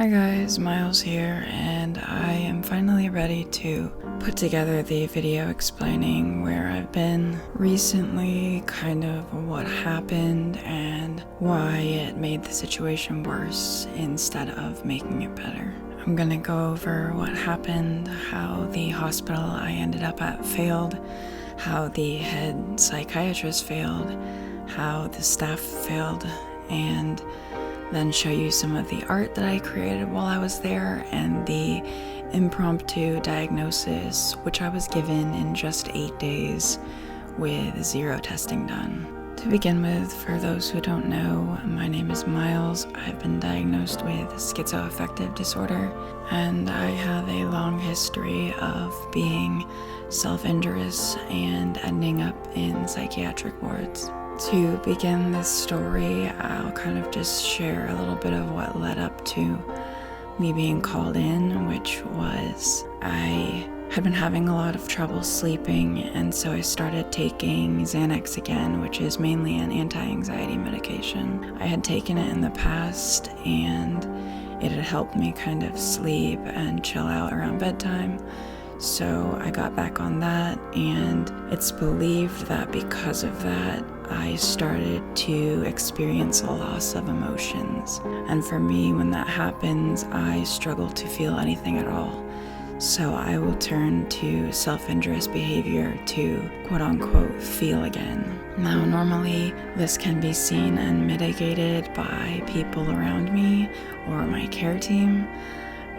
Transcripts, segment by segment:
Hi guys, Miles here, and I am finally ready to put together the video explaining where I've been recently, kind of what happened, and why it made the situation worse instead of making it better. I'm gonna go over what happened, how the hospital I ended up at failed, how the head psychiatrist failed, how the staff failed, and then show you some of the art that I created while I was there and the impromptu diagnosis, which I was given in just 8 days with 0 testing done. To begin with, for those who don't know, my name is Miles. I've been diagnosed with schizoaffective disorder, and I have a long history of being self-injurious and ending up in psychiatric wards. To begin this story, I'll kind of just share a little bit of what led up to me being called in, which was I had been having a lot of trouble sleeping, and so I started taking Xanax again, which is mainly an anti-anxiety medication. I had taken it in the past, and it had helped me kind of sleep and chill out around bedtime. So I got back on that, and it's believed that because of that, I started to experience a loss of emotions. And for me, when that happens, I struggle to feel anything at all. So I will turn to self-injurious behavior to quote-unquote feel again. Now, normally this can be seen and mitigated by people around me or my care team,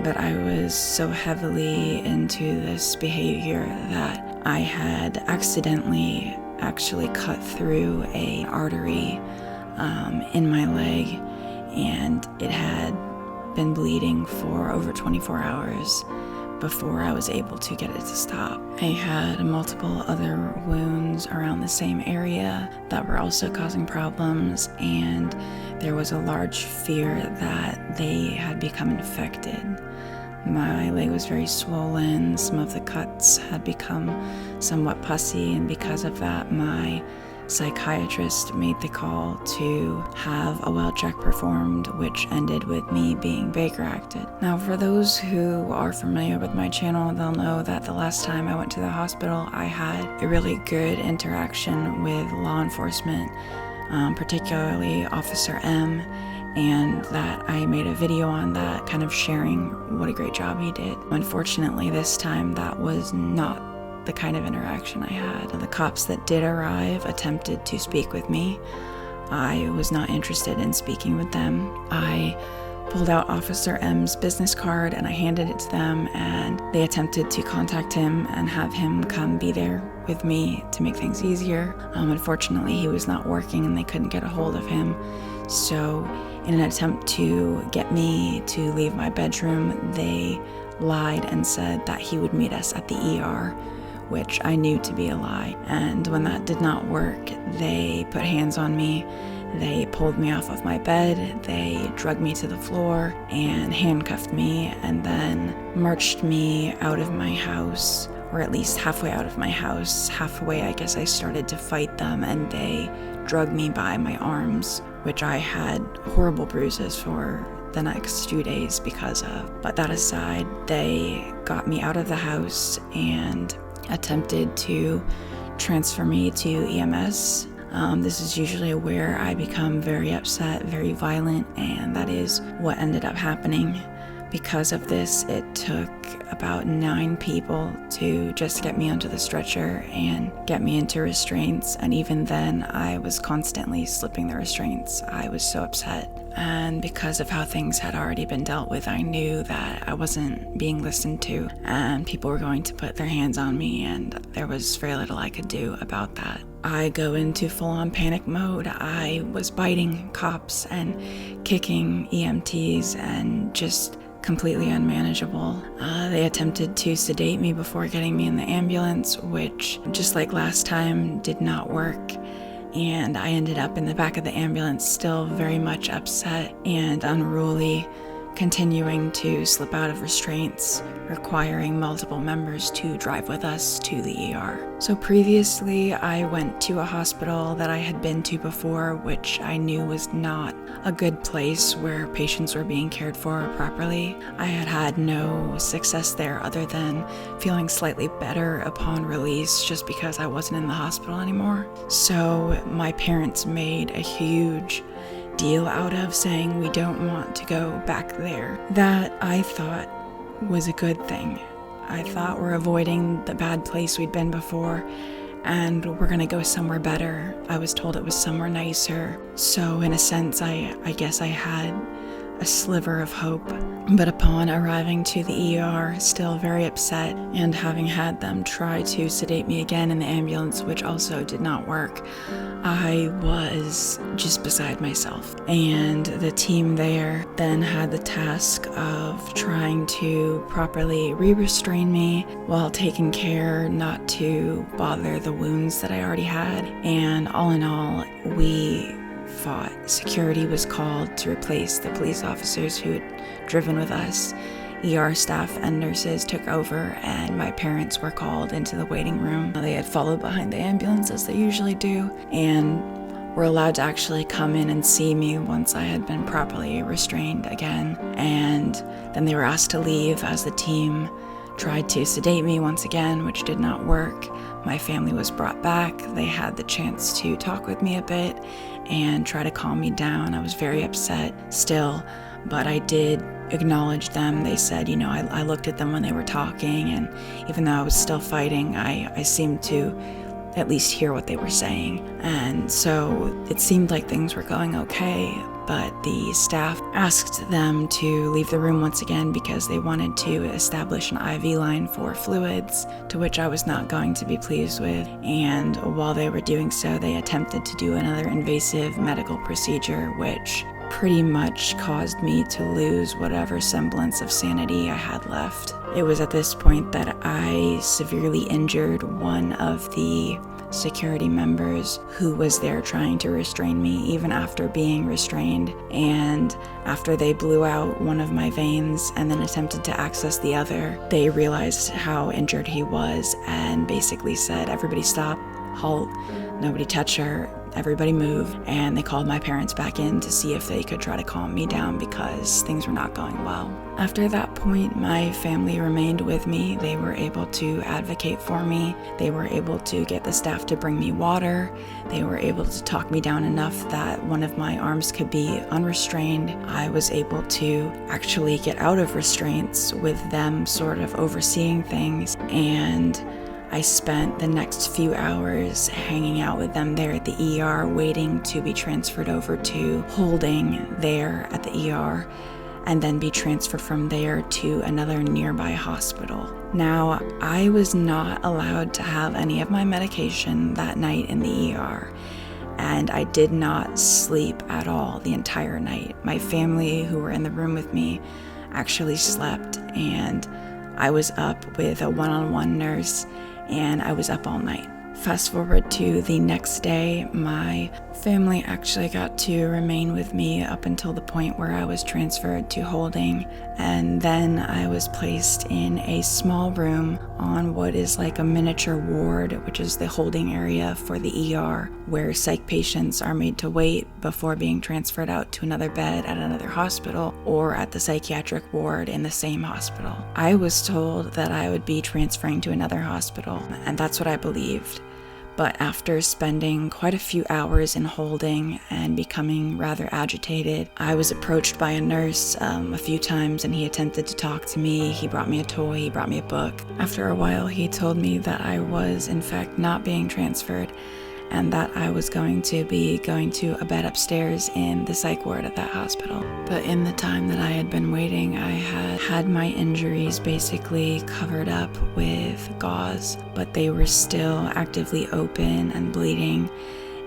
but I was so heavily into this behavior that I had accidentally actually cut through an artery in my leg, and it had been bleeding for over 24 hours before I was able to get it to stop. I had multiple other wounds around the same area that were also causing problems, and there was a large fear that they had become infected. My leg was very swollen, some of the cuts had become somewhat pussy, and because of that, my psychiatrist made the call to have a well check performed, which ended with me being Baker acted. Now, for those who are familiar with my channel, they'll know that the last time I went to the hospital, I had a really good interaction with law enforcement, particularly Officer M, and that I made a video on that, kind of sharing what a great job he did. Unfortunately, this time that was not the kind of interaction I had. The cops that did arrive attempted to speak with me. I was not interested in speaking with them. I pulled out Officer M's business card and I handed it to them, and they attempted to contact him and have him come be there with me to make things easier. Unfortunately, he was not working and they couldn't get a hold of him. So in an attempt to get me to leave my bedroom, they lied and said that he would meet us at the ER, which I knew to be a lie. And when that did not work, they put hands on me. They pulled me off of my bed, they drugged me to the floor and handcuffed me, and then marched me out of my house, or at least halfway out of my house. Halfway, I guess I started to fight them, and they drugged me by my arms, which I had horrible bruises for the next 2 days because of. But that aside, they got me out of the house and attempted to transfer me to EMS. This is usually where I become very upset, very violent, and that is what ended up happening. Because of this, it took about 9 people to just get me onto the stretcher and get me into restraints, and even then, I was constantly slipping the restraints. I was so upset. And because of how things had already been dealt with, I knew that I wasn't being listened to, and people were going to put their hands on me, and there was very little I could do about that. I go into full-on panic mode. I was biting cops and kicking EMTs and just completely unmanageable. They attempted to sedate me before getting me in the ambulance, which, just like last time, did not work. And I ended up in the back of the ambulance, still very much upset and unruly, continuing to slip out of restraints, requiring multiple members to drive with us to the ER. So previously, I went to a hospital that I had been to before, which I knew was not a good place where patients were being cared for properly. I had had no success there other than feeling slightly better upon release just because I wasn't in the hospital anymore. So my parents made a huge deal out of saying we don't want to go back there. That I thought was a good thing. I thought we're avoiding the bad place we'd been before and we're gonna go somewhere better. I was told it was somewhere nicer. So in a sense, I guess I had a sliver of hope. But upon arriving to the ER, still very upset, and having had them try to sedate me again in the ambulance, which also did not work, I was just beside myself. And the team there then had the task of trying to properly re-restrain me while taking care not to bother the wounds that I already had. And all in all, we fought. Security was called to replace the police officers who had driven with us. ER staff and nurses took over, and my parents were called into the waiting room. They had followed behind the ambulance as they usually do, and were allowed to actually come in and see me once I had been properly restrained again. And then they were asked to leave as the team tried to sedate me once again, which did not work. My family was brought back. They had the chance to talk with me a bit and try to calm me down. I was very upset still, but I did acknowledge them. They said, I looked at them when they were talking, and even though I was still fighting, I seemed to at least hear what they were saying. And so it seemed like things were going okay, but the staff asked them to leave the room once again because they wanted to establish an IV line for fluids, to which I was not going to be pleased with. And while they were doing so, they attempted to do another invasive medical procedure, which pretty much caused me to lose whatever semblance of sanity I had left. It was at this point that I severely injured one of the security members who was there trying to restrain me even after being restrained, and after they blew out one of my veins and then attempted to access the other, they realized how injured he was and basically said, "Everybody stop, halt, nobody touch her, everybody move." And they called my parents back in to see if they could try to calm me down because things were not going well. After that point, my family remained with me. They were able to advocate for me. They were able to get the staff to bring me water. They were able to talk me down enough that one of my arms could be unrestrained. I was able to actually get out of restraints with them sort of overseeing things, and I spent the next few hours hanging out with them there at the ER, waiting to be transferred over to holding there at the ER, and then be transferred from there to another nearby hospital. Now, I was not allowed to have any of my medication that night in the ER, and I did not sleep at all the entire night. My family, who were in the room with me, actually slept, and I was up with a one-on-one nurse, and I was up all night. Fast forward to the next day, my family actually got to remain with me up until the point where I was transferred to holding, and then I was placed in a small room on what is like a miniature ward, which is the holding area for the ER, where psych patients are made to wait before being transferred out to another bed at another hospital or at the psychiatric ward in the same hospital. I was told that I would be transferring to another hospital, and that's what I believed. But after spending quite a few hours in holding and becoming rather agitated, I was approached by a nurse a few times, and he attempted to talk to me. He brought me a toy, he brought me a book. After a while, he told me that I was in fact not being transferred, and that I was going to be going to a bed upstairs in the psych ward at that hospital. But in the time that I had been waiting, I had my injuries basically covered up with gauze, but they were still actively open and bleeding,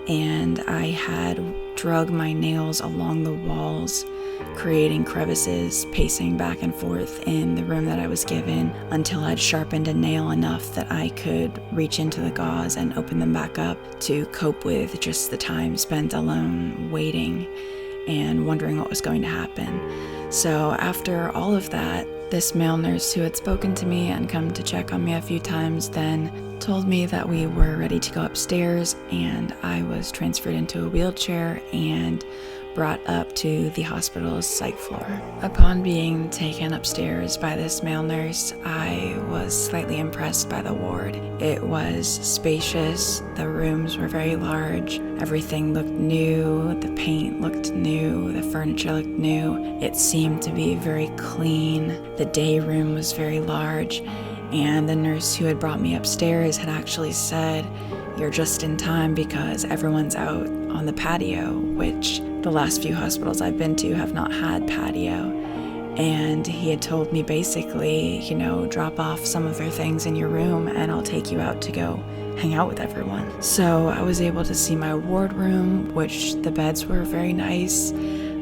and I had drug my nails along the walls, creating crevices, pacing back and forth in the room that I was given until I'd sharpened a nail enough that I could reach into the gauze and open them back up to cope with just the time spent alone waiting. and wondering what was going to happen. So after all of that, this male nurse who had spoken to me and come to check on me a few times then told me that we were ready to go upstairs, and I was transferred into a wheelchair and brought up to the hospital's psych floor. Upon being taken upstairs by this male nurse, I was slightly impressed by the ward. It was spacious, the rooms were very large, everything looked new, the paint looked new, the furniture looked new, it seemed to be very clean, the day room was very large, and the nurse who had brought me upstairs had actually said, "You're just in time because everyone's out on the patio," which the last few hospitals I've been to have not had patio. And he had told me basically, drop off some of their things in your room and I'll take you out to go hang out with everyone. So I was able to see my ward room, which the beds were very nice.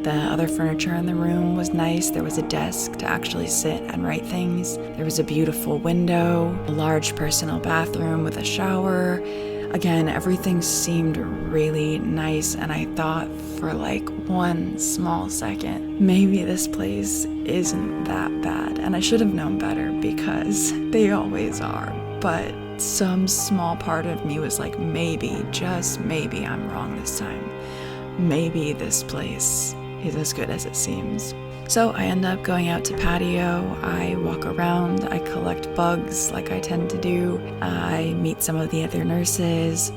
The other furniture in the room was nice. There was a desk to actually sit and write things. There was a beautiful window, a large personal bathroom with a shower. Again, everything seemed really nice, and I thought for like one small second, maybe this place isn't that bad. And I should have known better because they always are. But some small part of me was like, maybe, just maybe I'm wrong this time. Maybe this place is as good as it seems. So I end up going out to patio, I walk around, I collect bugs like I tend to do, I meet some of the other nurses,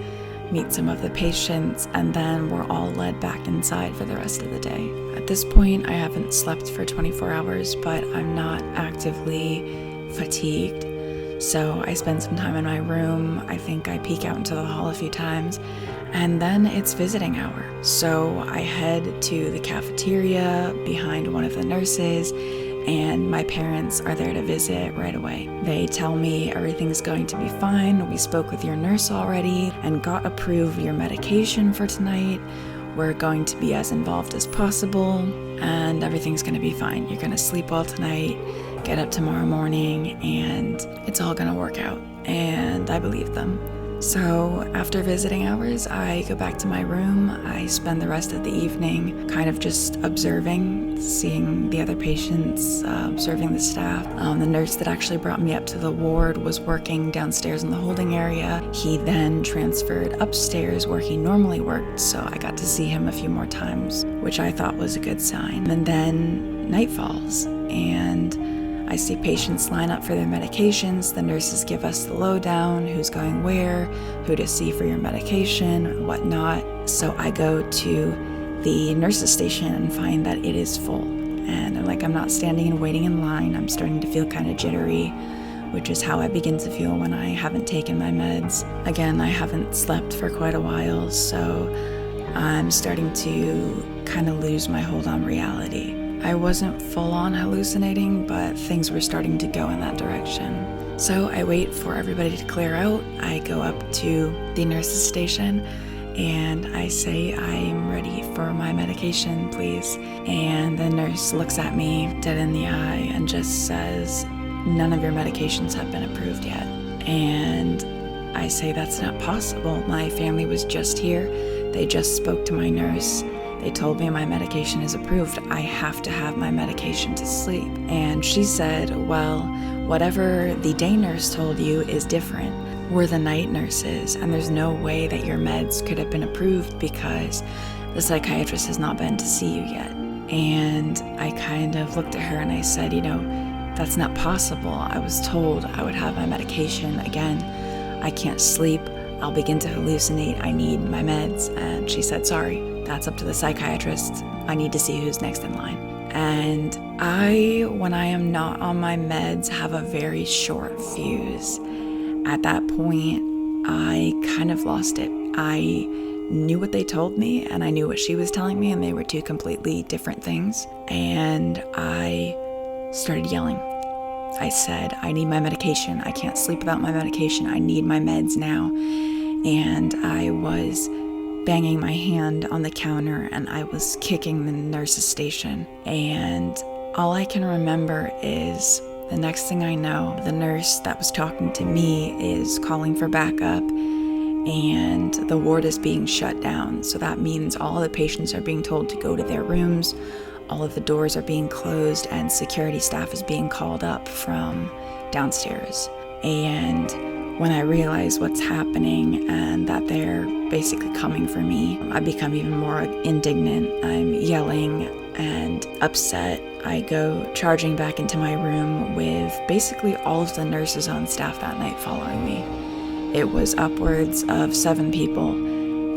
meet some of the patients, and then we're all led back inside for the rest of the day. At this point, I haven't slept for 24 hours, but I'm not actively fatigued. So I spend some time in my room, I think I peek out into the hall a few times, and then it's visiting hour. So I head to the cafeteria behind one of the nurses, and my parents are there to visit right away. They tell me everything's going to be fine. We spoke with your nurse already and got approved your medication for tonight. We're going to be as involved as possible, and everything's going to be fine. You're going to sleep well tonight, get up tomorrow morning, and it's all going to work out. And I believe them. So after visiting hours, I go back to my room. I spend the rest of the evening kind of just observing, seeing the other patients, observing the staff. The nurse that actually brought me up to the ward was working downstairs in the holding area. He then transferred upstairs where he normally worked, so I got to see him a few more times, which I thought was a good sign. And then night falls, and I see patients line up for their medications. The nurses give us the lowdown, who's going where, who to see for your medication, whatnot. So I go to the nurses station and find that it is full. And I'm not standing and waiting in line. I'm starting to feel kind of jittery, which is how I begin to feel when I haven't taken my meds. Again, I haven't slept for quite a while, so I'm starting to kind of lose my hold on reality. I wasn't full-on hallucinating, but things were starting to go in that direction. So I wait for everybody to clear out. I go up to the nurse's station and I say, "I'm ready for my medication, please." And the nurse looks at me dead in the eye and just says, "None of your medications have been approved yet." And I say, "That's not possible. My family was just here. They just spoke to my nurse. They told me my medication is approved. I have to have my medication to sleep." And she said, "Well, whatever the day nurse told you is different. We're the night nurses, and there's no way that your meds could have been approved because the psychiatrist has not been to see you yet." And I kind of looked at her and I said, "That's not possible. I was told I would have my medication. Again, I can't sleep. I'll begin to hallucinate. I need my meds." And she said, "Sorry. That's up to the psychiatrist. I need to see who's next in line." And when I am not on my meds, have a very short fuse. At that point, I kind of lost it. I knew what they told me, and I knew what she was telling me, and they were two completely different things. And I started yelling. I said, "I need my medication. I can't sleep without my medication. I need my meds now." And I was banging my hand on the counter and I was kicking the nurse's station. And all I can remember is the next thing I know, the nurse that was talking to me is calling for backup, and the ward is being shut down. So that means all the patients are being told to go to their rooms, all of the doors are being closed, and security staff is being called up from downstairs. And when I realize what's happening and that they're basically coming for me, I become even more indignant. I'm yelling and upset. I go charging back into my room with basically all of the nurses on staff that night following me. It was upwards of 7 people,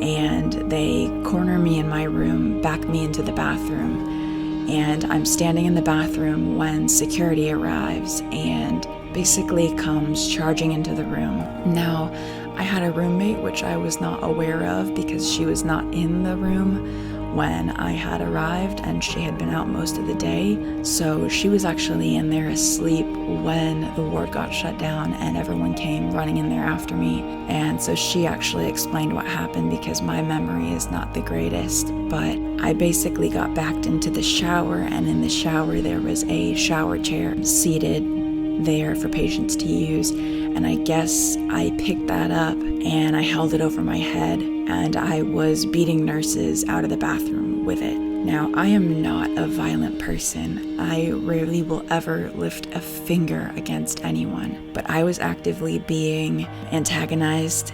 and they corner me in my room, back me into the bathroom, and I'm standing in the bathroom when security arrives and basically comes charging into the room. Now, I had a roommate, which I was not aware of because she was not in the room when I had arrived, and she had been out most of the day. So she was actually in there asleep when the ward got shut down and everyone came running in there after me. And so she actually explained what happened because my memory is not the greatest. But I basically got backed into the shower, and in the shower there was a shower chair seated there for patients to use, and I guess I picked that up and I held it over my head, and I was beating nurses out of the bathroom with it. Now, I am not a violent person. I rarely will ever lift a finger against anyone, but I was actively being antagonized.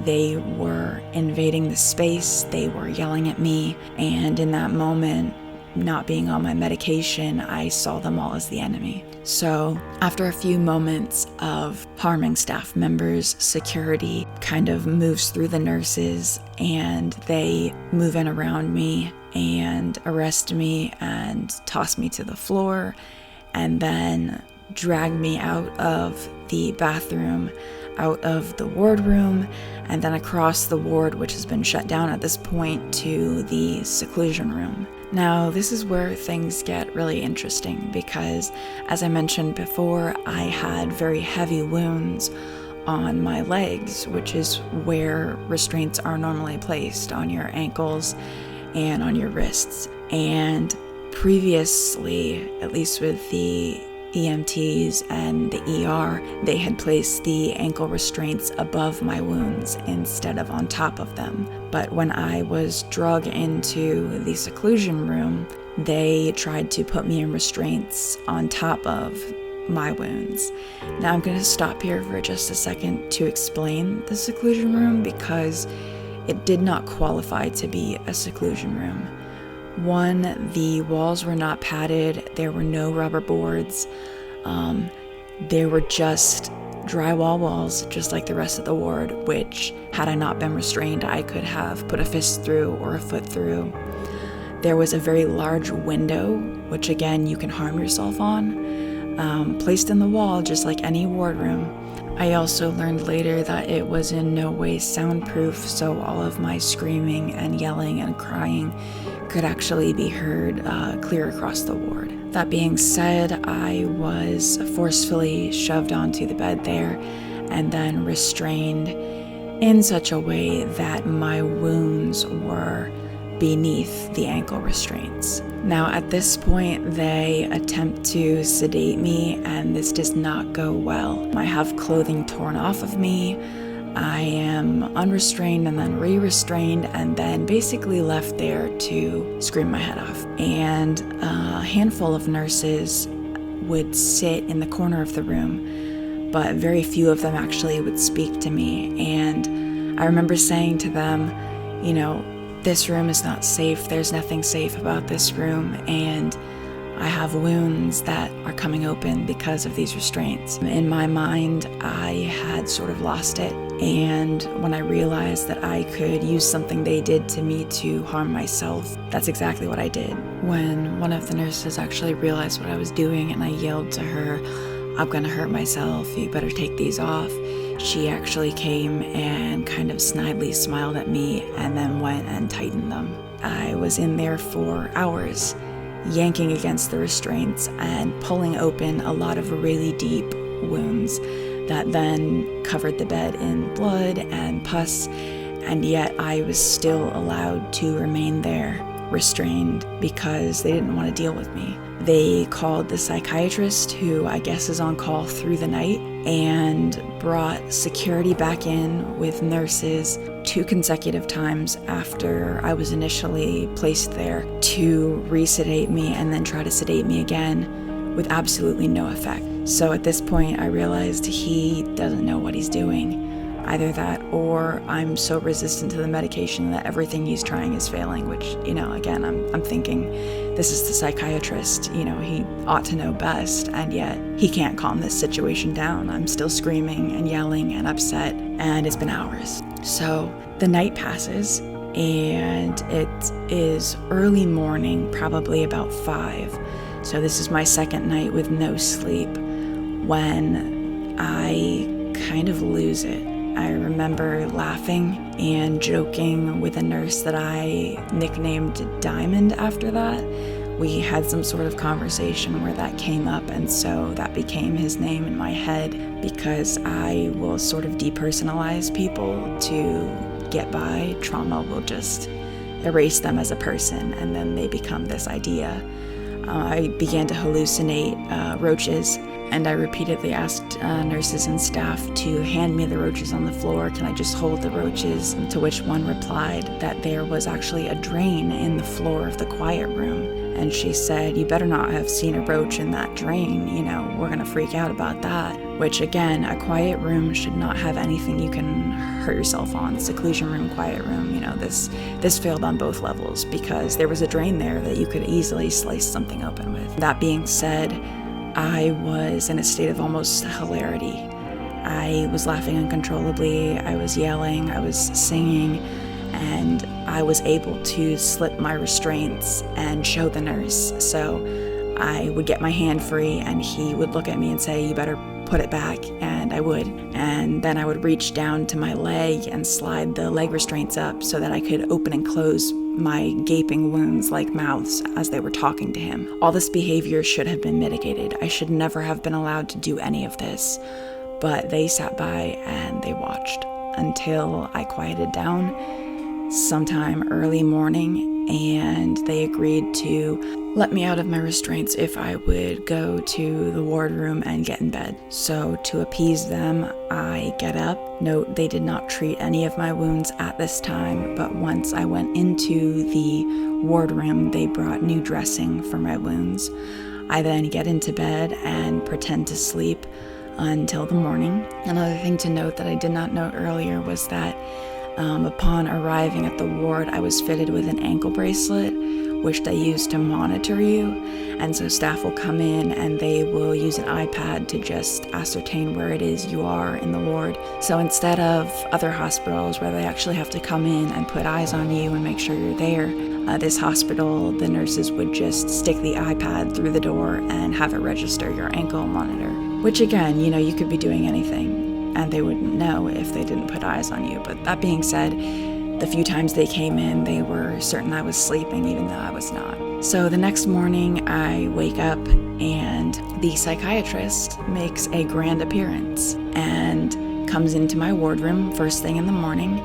They were invading the space, they were yelling at me, and in that moment, not being on my medication, I saw them all as the enemy. So after a few moments of harming staff members, security kind of moves through the nurses, and they move in around me and arrest me and toss me to the floor, and then drag me out of the bathroom, out of the ward room, and then across the ward, which has been shut down at this point, to the seclusion room. Now, this is where things get really interesting because, as I mentioned before, I had very heavy wounds on my legs, which is where restraints are normally placed, on your ankles and on your wrists. And previously, at least with the EMTs and the ER, they had placed the ankle restraints above my wounds instead of on top of them. But when I was drugged into the seclusion room, they tried to put me in restraints on top of my wounds. Now I'm going to stop here for just a second to explain the seclusion room because it did not qualify to be a seclusion room. One, the walls were not padded, there were no rubber boards, there were just drywall walls, just like the rest of the ward, which, had I not been restrained, I could have put a fist through or a foot through. There was a very large window, which again, you can harm yourself on, placed in the wall, just like any wardroom. I also learned later that it was in no way soundproof, so all of my screaming and yelling and crying could actually be heard clear across the ward. That being said, I was forcefully shoved onto the bed there and then restrained in such a way that my wounds were beneath the ankle restraints. Now at this point, they attempt to sedate me, and this does not go well. I have clothing torn off of me, I am unrestrained and then re-restrained and then basically left there to scream my head off. And a handful of nurses would sit in the corner of the room, but very few of them actually would speak to me. And I remember saying to them, you know, this room is not safe, there's nothing safe about this room, and I have wounds that are coming open because of these restraints. In my mind, I had sort of lost it, and when I realized that I could use something they did to me to harm myself, that's exactly what I did. When one of the nurses actually realized what I was doing and I yelled to her, "I'm gonna hurt myself, you better take these off," she actually came and kind of snidely smiled at me and then went and tightened them. I was in there for hours, yanking against the restraints and pulling open a lot of really deep wounds that then covered the bed in blood and pus, and yet I was still allowed to remain there, restrained, because they didn't want to deal with me. They called the psychiatrist, who I guess is on call through the night, and brought security back in with nurses 2 consecutive times after I was initially placed there to re-sedate me and then try to sedate me again with absolutely no effect. So at this point, I realized he doesn't know what he's doing. Either that, or I'm so resistant to the medication that everything he's trying is failing, which, again, I'm thinking, this is the psychiatrist, he ought to know best, and yet he can't calm this situation down. I'm still screaming and yelling and upset, and it's been hours. So the night passes, and it is early morning, probably about 5. So this is my second night with no sleep, when I kind of lose it. I remember laughing and joking with a nurse that I nicknamed Diamond after that. We had some sort of conversation where that came up, and so that became his name in my head, because I will sort of depersonalize people to get by. Trauma will just erase them as a person, and then they become this idea. I began to hallucinate roaches, and I repeatedly asked nurses and staff to hand me the roaches on the floor. Can I just hold the roaches? To which one replied that there was actually a drain in the floor of the quiet room. And she said, "You better not have seen a roach in that drain, we're gonna freak out about that." Which, again, a quiet room should not have anything you can hurt yourself on. Seclusion room, quiet room, this failed on both levels, because there was a drain there that you could easily slice something open with. That being said, I was in a state of almost hilarity. I was laughing uncontrollably, I was yelling, I was singing, and I was able to slip my restraints and show the nurse. So I would get my hand free, and he would look at me and say, "You better put it back," and I would. And then I would reach down to my leg and slide the leg restraints up so that I could open and close my gaping wounds like mouths as they were talking to him. All this behavior should have been mitigated. I should never have been allowed to do any of this, but they sat by and they watched until I quieted down sometime early morning, and they agreed to let me out of my restraints if I would go to the ward room and get in bed. So to appease them, I get up. Note, they did not treat any of my wounds at this time, but once I went into the ward room, they brought new dressing for my wounds. I then get into bed and pretend to sleep until the morning. Another thing to note that I did not note earlier was that upon arriving at the ward, I was fitted with an ankle bracelet, which they use to monitor you. And so staff will come in and they will use an iPad to just ascertain where it is you are in the ward. So instead of other hospitals where they actually have to come in and put eyes on you and make sure you're there, this hospital, the nurses would just stick the iPad through the door and have it register your ankle monitor. Which again, you could be doing anything, and they wouldn't know if they didn't put eyes on you. But that being said, the few times they came in, they were certain I was sleeping, even though I was not. So the next morning, I wake up and the psychiatrist makes a grand appearance and comes into my wardroom first thing in the morning.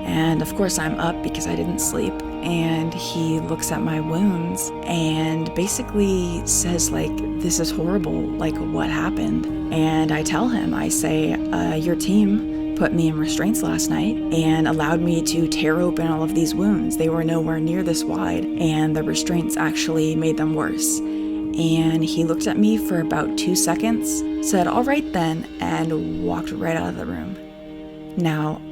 And of course, I'm up because I didn't sleep. And he looks at my wounds and basically says, this is horrible, what happened? And I tell him, I say, your team put me in restraints last night and allowed me to tear open all of these wounds. They were nowhere near this wide, and the restraints actually made them worse. And he looked at me for about 2 seconds, said, "All right then," and walked right out of the room. Now,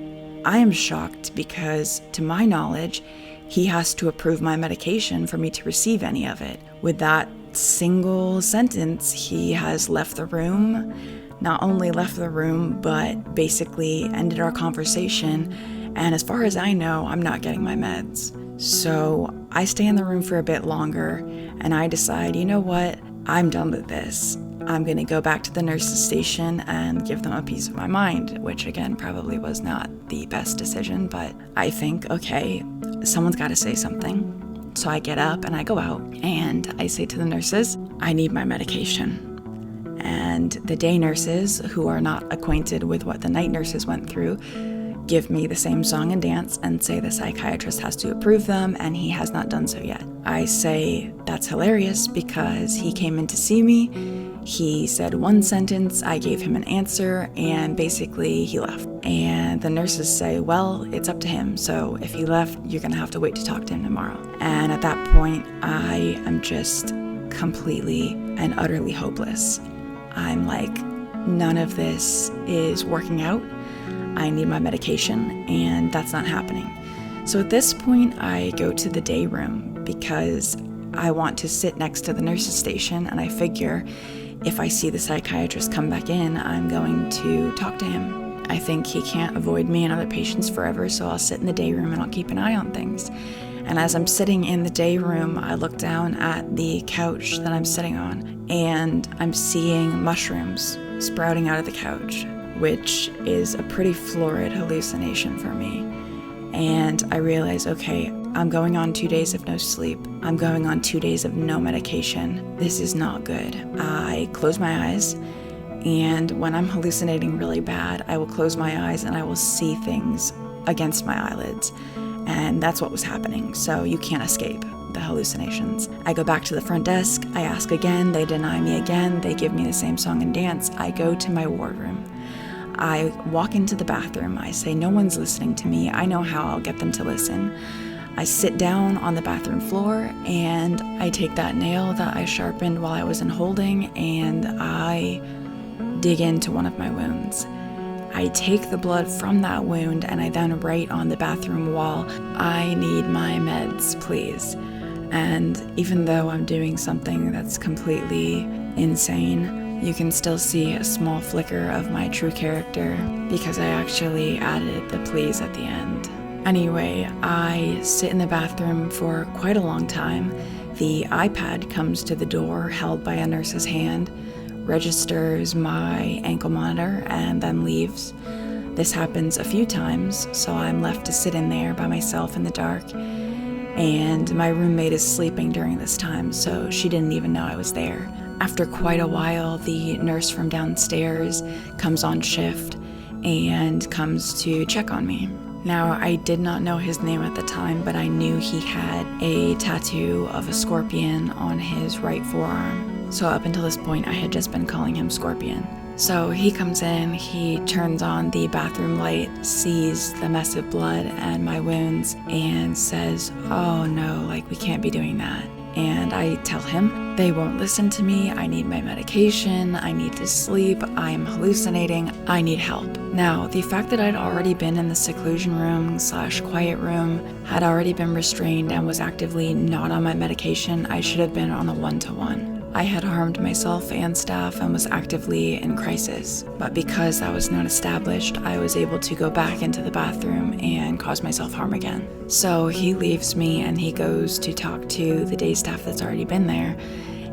I am shocked because, to my knowledge, he has to approve my medication for me to receive any of it. With that single sentence, he has left the room, not only left the room, but basically ended our conversation. And as far as I know, I'm not getting my meds. So I stay in the room for a bit longer, and I decide, you know what? I'm done with this. I'm going to go back to the nurse's station and give them a piece of my mind, which again probably was not the best decision, but I think, okay, someone's got to say something. So I get up and I go out and I say to the nurses, I need my medication. And the day nurses, who are not acquainted with what the night nurses went through, give me the same song and dance and say the psychiatrist has to approve them, and he has not done so yet. I say that's hilarious because he came in to see me, he said one sentence, I gave him an answer, and basically he left. And the nurses say, well, it's up to him, so if he left, you're gonna have to wait to talk to him tomorrow. And at that point, I am just completely and utterly hopeless. I'm like, none of this is working out. I need my medication, and that's not happening. So at this point, I go to the day room because I want to sit next to the nurse's station, and I figure if I see the psychiatrist come back in, I'm going to talk to him. I think he can't avoid me and other patients forever, so I'll sit in the day room and I'll keep an eye on things. And as I'm sitting in the day room, I look down at the couch that I'm sitting on, and I'm seeing mushrooms sprouting out of the couch, which is a pretty florid hallucination for me. And I realize, okay, I'm going on 2 days of no sleep. I'm going on 2 days of no medication. This is not good. I close my eyes, and when I'm hallucinating really bad, I will close my eyes and I will see things against my eyelids. And that's what was happening, so you can't escape the hallucinations. I go back to the front desk, I ask again, they deny me again, they give me the same song and dance. I go to my wardroom. I walk into the bathroom, I say, no one's listening to me, I know how I'll get them to listen. I sit down on the bathroom floor, and I take that nail that I sharpened while I was in holding, and I dig into one of my wounds. I take the blood from that wound, and I then write on the bathroom wall, I need my meds, please. And even though I'm doing something that's completely insane, you can still see a small flicker of my true character because I actually added the please at the end. Anyway, I sit in the bathroom for quite a long time. The iPad comes to the door held by a nurse's hand, registers my ankle monitor, and then leaves. This happens a few times, so I'm left to sit in there by myself in the dark. And my roommate is sleeping during this time, so she didn't even know I was there. After quite a while, the nurse from downstairs comes on shift and comes to check on me. Now, I did not know his name at the time, but I knew he had a tattoo of a scorpion on his right forearm. So up until this point, I had just been calling him Scorpion. So he comes in, he turns on the bathroom light, sees the mess of blood and my wounds, and says, oh no, like we can't be doing that. And I tell him, they won't listen to me, I need my medication, I need to sleep, I'm hallucinating, I need help. Now, the fact that I'd already been in the seclusion room / quiet room, had already been restrained and was actively not on my medication, I should have been on a 1-to-1. I had harmed myself and staff and was actively in crisis, but because that was not established, I was able to go back into the bathroom and cause myself harm again. So he leaves me and he goes to talk to the day staff that's already been there,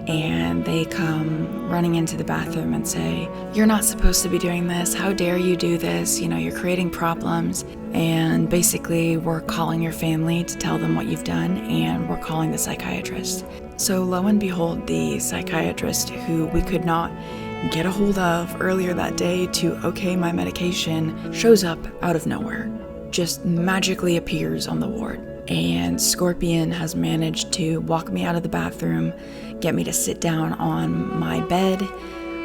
and they come running into the bathroom and say, you're not supposed to be doing this, how dare you do this, you're creating problems, and basically we're calling your family to tell them what you've done, and we're calling the psychiatrist. So lo and behold, the psychiatrist, who we could not get a hold of earlier that day to okay my medication, shows up out of nowhere, just magically appears on the ward. And Scorpion has managed to walk me out of the bathroom, get me to sit down on my bed.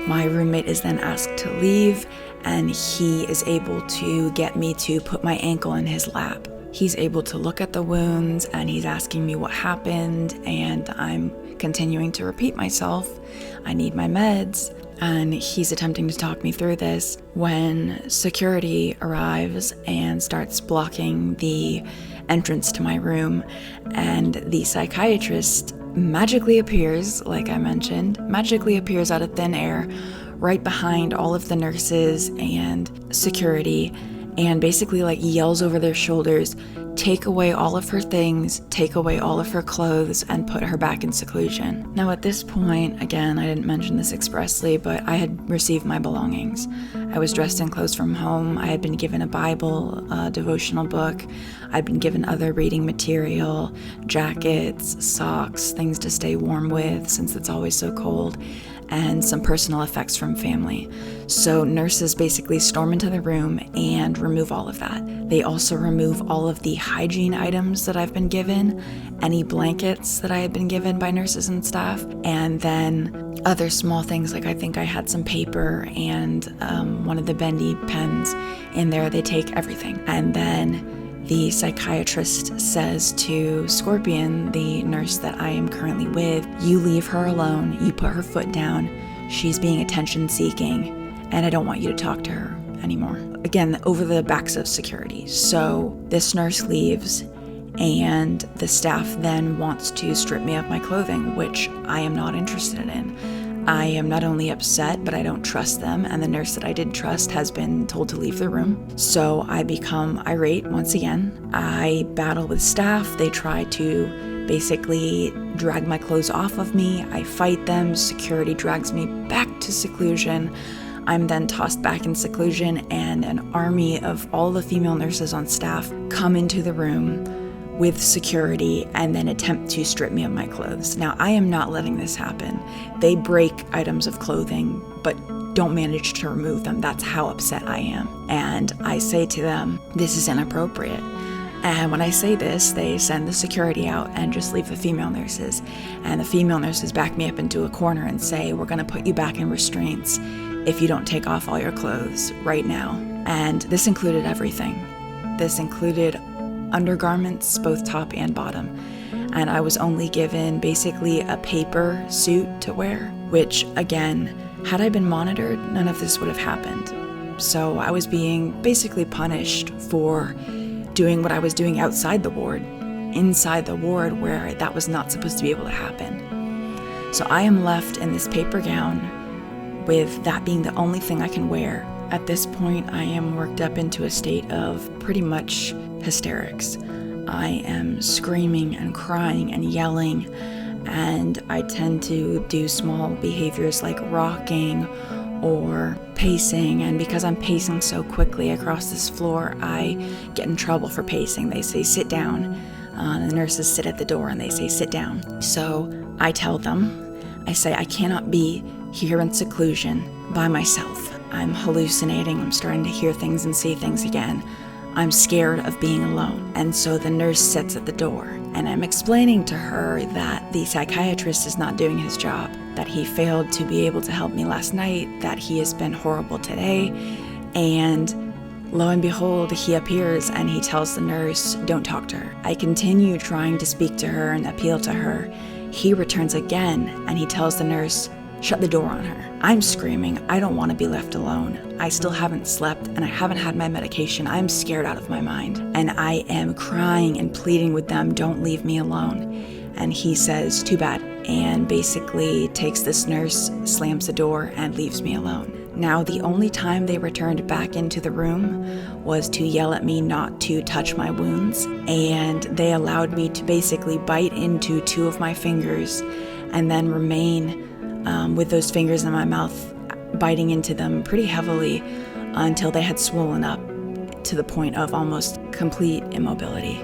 My roommate is then asked to leave, and he is able to get me to put my ankle in his lap. He's able to look at the wounds, and he's asking me what happened, and I'm continuing to repeat myself. I need my meds, and he's attempting to talk me through this when security arrives and starts blocking the entrance to my room, and the psychiatrist magically appears, like I mentioned, magically appears out of thin air right behind all of the nurses and security, and basically yells over their shoulders, take away all of her things, take away all of her clothes, and put her back in seclusion. Now at this point, again, I didn't mention this expressly, but I had received my belongings. I was dressed in clothes from home, I had been given a Bible, a devotional book, I'd been given other reading material, jackets, socks, things to stay warm with since it's always so cold, and some personal effects from family. So nurses basically storm into the room and remove all of that. They also remove all of the hygiene items that I've been given, any blankets that I had been given by nurses and staff, and then other small things like I think I had some paper and one of the bendy pens in there. They take everything. And then the psychiatrist says to Scorpion, the nurse that I am currently with, you leave her alone, you put her foot down, she's being attention seeking, and I don't want you to talk to her anymore. Again, over the backs of security. So this nurse leaves, and the staff then wants to strip me of my clothing, which I am not interested in. I am not only upset, but I don't trust them, and the nurse that I did trust has been told to leave the room. So I become irate once again. I battle with staff. They try to basically drag my clothes off of me. I fight them. Security drags me back to seclusion. I'm then tossed back in seclusion, and an army of all the female nurses on staff come into the room with security and then attempt to strip me of my clothes. Now, I am not letting this happen. They break items of clothing, but don't manage to remove them. That's how upset I am. And I say to them, this is inappropriate. And when I say this, they send the security out and just leave the female nurses. And the female nurses back me up into a corner and say, we're gonna put you back in restraints if you don't take off all your clothes right now. And this included everything. This included undergarments, both top and bottom. And I was only given basically a paper suit to wear, which again, had I been monitored, none of this would have happened. So I was being basically punished for doing what I was doing outside the ward, inside the ward where that was not supposed to be able to happen. So I am left in this paper gown with that being the only thing I can wear. At this point, I am worked up into a state of pretty much hysterics. I am screaming and crying and yelling, and I tend to do small behaviors like rocking or pacing, and because I'm pacing so quickly across this floor, I get in trouble for pacing. They say, sit down. The nurses sit at the door and they say, sit down. So I tell them, I say, I cannot be here in seclusion by myself. I'm hallucinating. I'm starting to hear things and see things again. I'm scared of being alone. And so the nurse sits at the door, and I'm explaining to her that the psychiatrist is not doing his job, that he failed to be able to help me last night, that he has been horrible today. And lo and behold, he appears and he tells the nurse, don't talk to her. I continue trying to speak to her and appeal to her. He returns again and he tells the nurse, shut the door on her. I'm screaming. I don't want to be left alone. I still haven't slept and I haven't had my medication. I'm scared out of my mind. And I am crying and pleading with them, don't leave me alone. And he says, too bad. And basically takes this nurse, slams the door, and leaves me alone. Now, the only time they returned back into the room was to yell at me not to touch my wounds. And they allowed me to basically bite into two of my fingers and then remain with those fingers in my mouth, biting into them pretty heavily until they had swollen up to the point of almost complete immobility.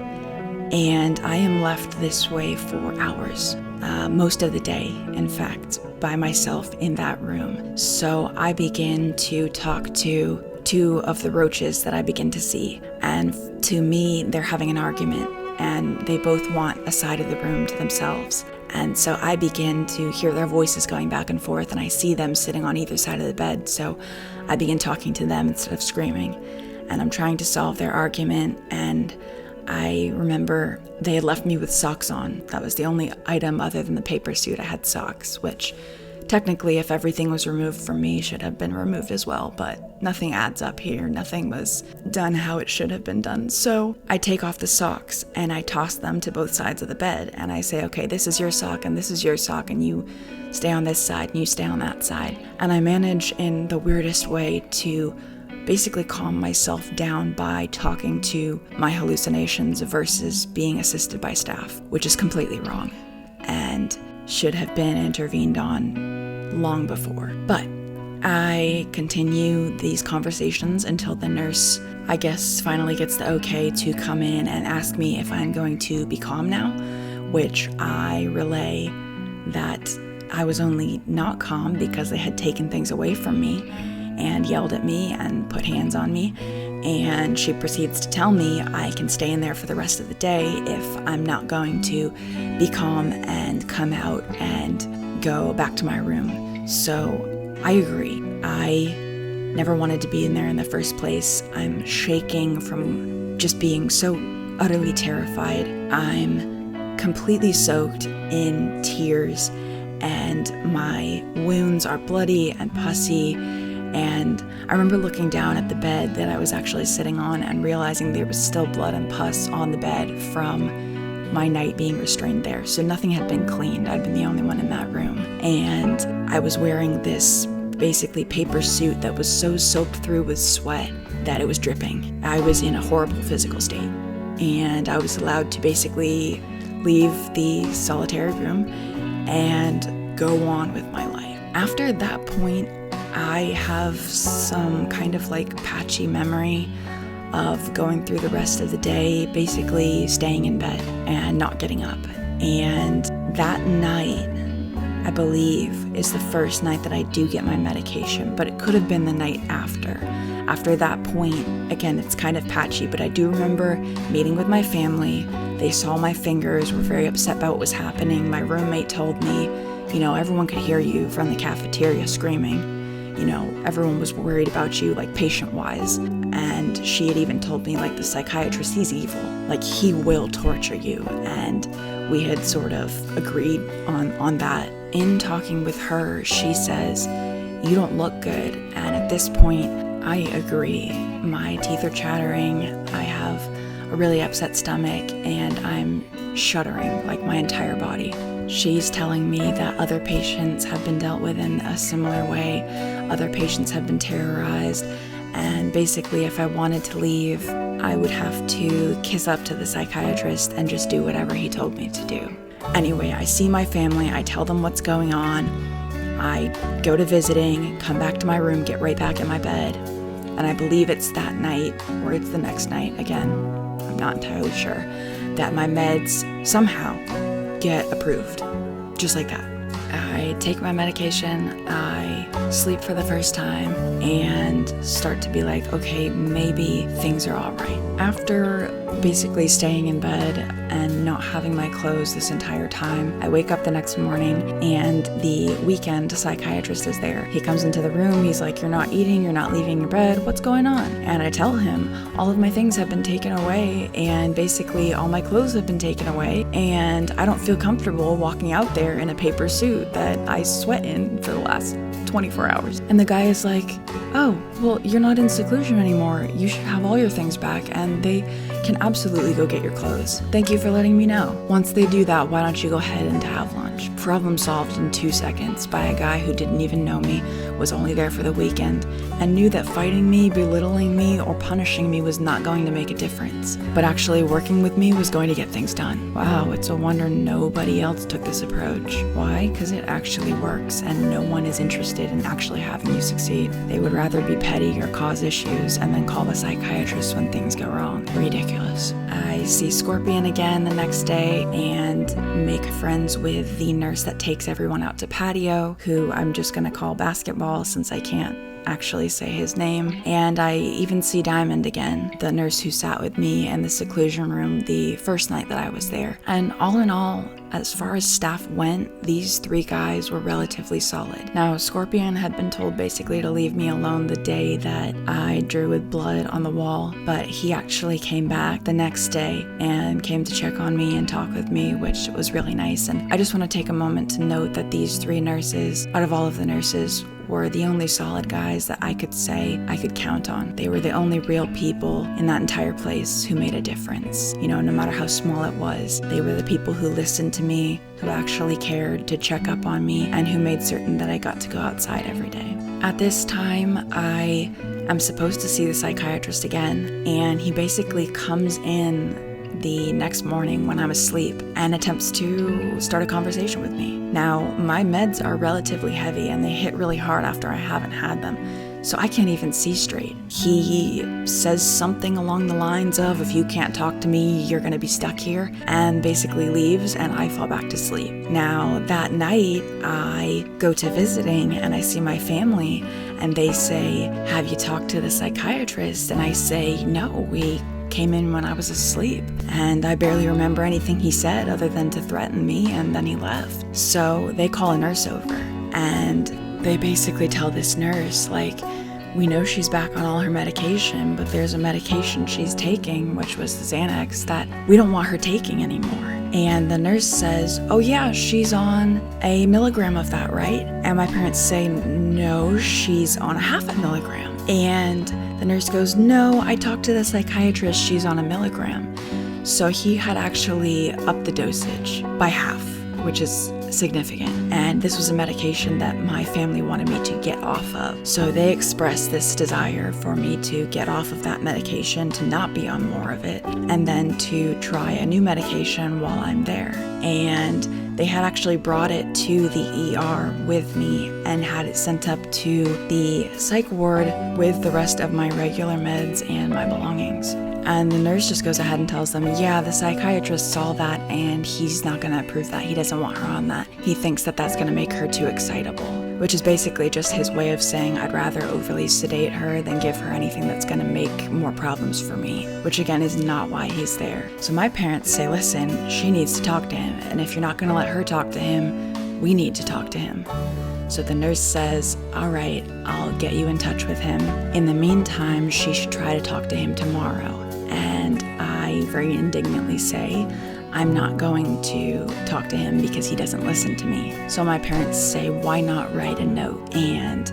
And I am left this way for hours, most of the day, in fact, by myself in that room. So I begin to talk to two of the roaches that I begin to see. And to me, they're having an argument, and they both want a side of the room to themselves. And so I begin to hear their voices going back and forth, and I see them sitting on either side of the bed. So I begin talking to them instead of screaming. And I'm trying to solve their argument, and I remember they had left me with socks on. That was the only item other than the paper suit. I had socks, which technically, if everything was removed from me, should have been removed as well, but nothing adds up here. Nothing was done how it should have been done. So I take off the socks and I toss them to both sides of the bed, and I say, okay, this is your sock and this is your sock, and you stay on this side and you stay on that side. And I manage in the weirdest way to basically calm myself down by talking to my hallucinations versus being assisted by staff, which is completely wrong and should have been intervened on long before. But I continue these conversations until the nurse, I guess, finally gets the okay to come in and ask me if I'm going to be calm now, which I relay that I was only not calm because they had taken things away from me and yelled at me and put hands on me. And she proceeds to tell me I can stay in there for the rest of the day if I'm not going to be calm and come out and go back to my room. So I agree. I never wanted to be in there in the first place. I'm shaking from just being so utterly terrified. I'm completely soaked in tears, and my wounds are bloody and pussy. And I remember looking down at the bed that I was actually sitting on and realizing there was still blood and pus on the bed from my night being restrained there. So nothing had been cleaned. I'd been the only one in that room. And I was wearing this basically paper suit that was so soaked through with sweat that it was dripping. I was in a horrible physical state. And I was allowed to basically leave the solitary room and go on with my life. After that point, I have some kind of like patchy memory of going through the rest of the day, basically staying in bed and not getting up. And that night, I believe, is the first night that I do get my medication, but it could have been the night after. After that point, again, it's kind of patchy, but I do remember meeting with my family. They saw my fingers, were very upset about what was happening. My roommate told me, you know, everyone could hear you from the cafeteria screaming. You know, everyone was worried about you, like patient-wise. And she had even told me, like, the psychiatrist, he's evil. Like, he will torture you. And we had sort of agreed on that. In talking with her, she says, you don't look good. And at this point, I agree. My teeth are chattering. I have a really upset stomach, and I'm shuddering, like my entire body. She's telling me that other patients have been dealt with in a similar way. Other patients have been terrorized. And basically, if I wanted to leave, I would have to kiss up to the psychiatrist and just do whatever he told me to do. Anyway, I see my family. I tell them what's going on. I go to visiting, come back to my room, get right back in my bed. And I believe it's that night, or it's the next night, again, I'm not entirely sure, that my meds somehow get approved, just like that. I take my medication, I sleep for the first time, and start to be like, okay, maybe things are all right. After basically staying in bed and not having my clothes this entire time, I wake up the next morning, and the weekend psychiatrist is there. He comes into the room, he's like, you're not eating, you're not leaving your bed, what's going on? And I tell him, all of my things have been taken away, and basically all my clothes have been taken away, and I don't feel comfortable walking out there in a paper suit that I sweat in for the last 24 hours. And the guy is like, oh, well, you're not in seclusion anymore. You should have all your things back, and they can absolutely go get your clothes. Thank you for letting me know. Once they do that, why don't you go ahead and have lunch? Problem solved in 2 seconds by a guy who didn't even know me, was only there for the weekend, and knew that fighting me, belittling me, or punishing me was not going to make a difference. But actually working with me was going to get things done. Wow, it's a wonder nobody else took this approach. Why? Because it actually works, and no one is interested in actually having you succeed. They would rather be petty or cause issues and then call the psychiatrist when things go wrong. Ridiculous. I see Scorpion again the next day and make friends with the nurse that takes everyone out to patio, who I'm just gonna call Basketball since I can't actually say his name. And I even see Diamond again, the nurse who sat with me in the seclusion room the first night that I was there. And all in all, as far as staff went, these 3 guys were relatively solid. Now, Scorpion had been told basically to leave me alone the day that I drew with blood on the wall, but he actually came back the next day and came to check on me and talk with me, which was really nice. And I just want to take a moment to note that these 3 nurses, out of all of the nurses, were the only solid guys that I could say I could count on. They were the only real people in that entire place who made a difference. You know, no matter how small it was, they were the people who listened to me, who actually cared to check up on me, and who made certain that I got to go outside every day. At this time, I am supposed to see the psychiatrist again, and he basically comes in the next morning when I'm asleep and attempts to start a conversation with me. Now, my meds are relatively heavy and they hit really hard after I haven't had them. so I can't even see straight. He says something along the lines of, if you can't talk to me, you're gonna be stuck here, and basically leaves, and I fall back to sleep. Now, that night, I go to visiting, and I see my family, and they say, have you talked to the psychiatrist? And I say, no, we came in when I was asleep, and I barely remember anything he said other than to threaten me, and then he left. So they call a nurse over, and they basically tell this nurse, like, we know she's back on all her medication, but there's a medication she's taking, which was the Xanax, that we don't want her taking anymore. And the nurse says, oh yeah, she's on a milligram of that, right? And my parents say, no, she's on a 0.5 milligram. And the nurse goes, no, I talked to the psychiatrist, she's on 1 milligram. So he had actually upped the dosage by half, which is significant. And this was a medication that my family wanted me to get off of. So they expressed this desire for me to get off of that medication, to not be on more of it, and then to try a new medication while I'm there. And they had actually brought it to the ER with me and had it sent up to the psych ward with the rest of my regular meds and my belongings. And the nurse just goes ahead and tells them, yeah, the psychiatrist saw that and he's not going to approve that. He doesn't want her on that. He thinks that that's going to make her too excitable, which is basically just his way of saying I'd rather overly sedate her than give her anything that's going to make more problems for me, which again is not why he's there. So my parents say, listen, she needs to talk to him, and if you're not going to let her talk to him, we need to talk to him. So the nurse says, all right, I'll get you in touch with him. In the meantime, she should try to talk to him tomorrow. And I very indignantly say, I'm not going to talk to him because he doesn't listen to me. So my parents say, why not write a note? And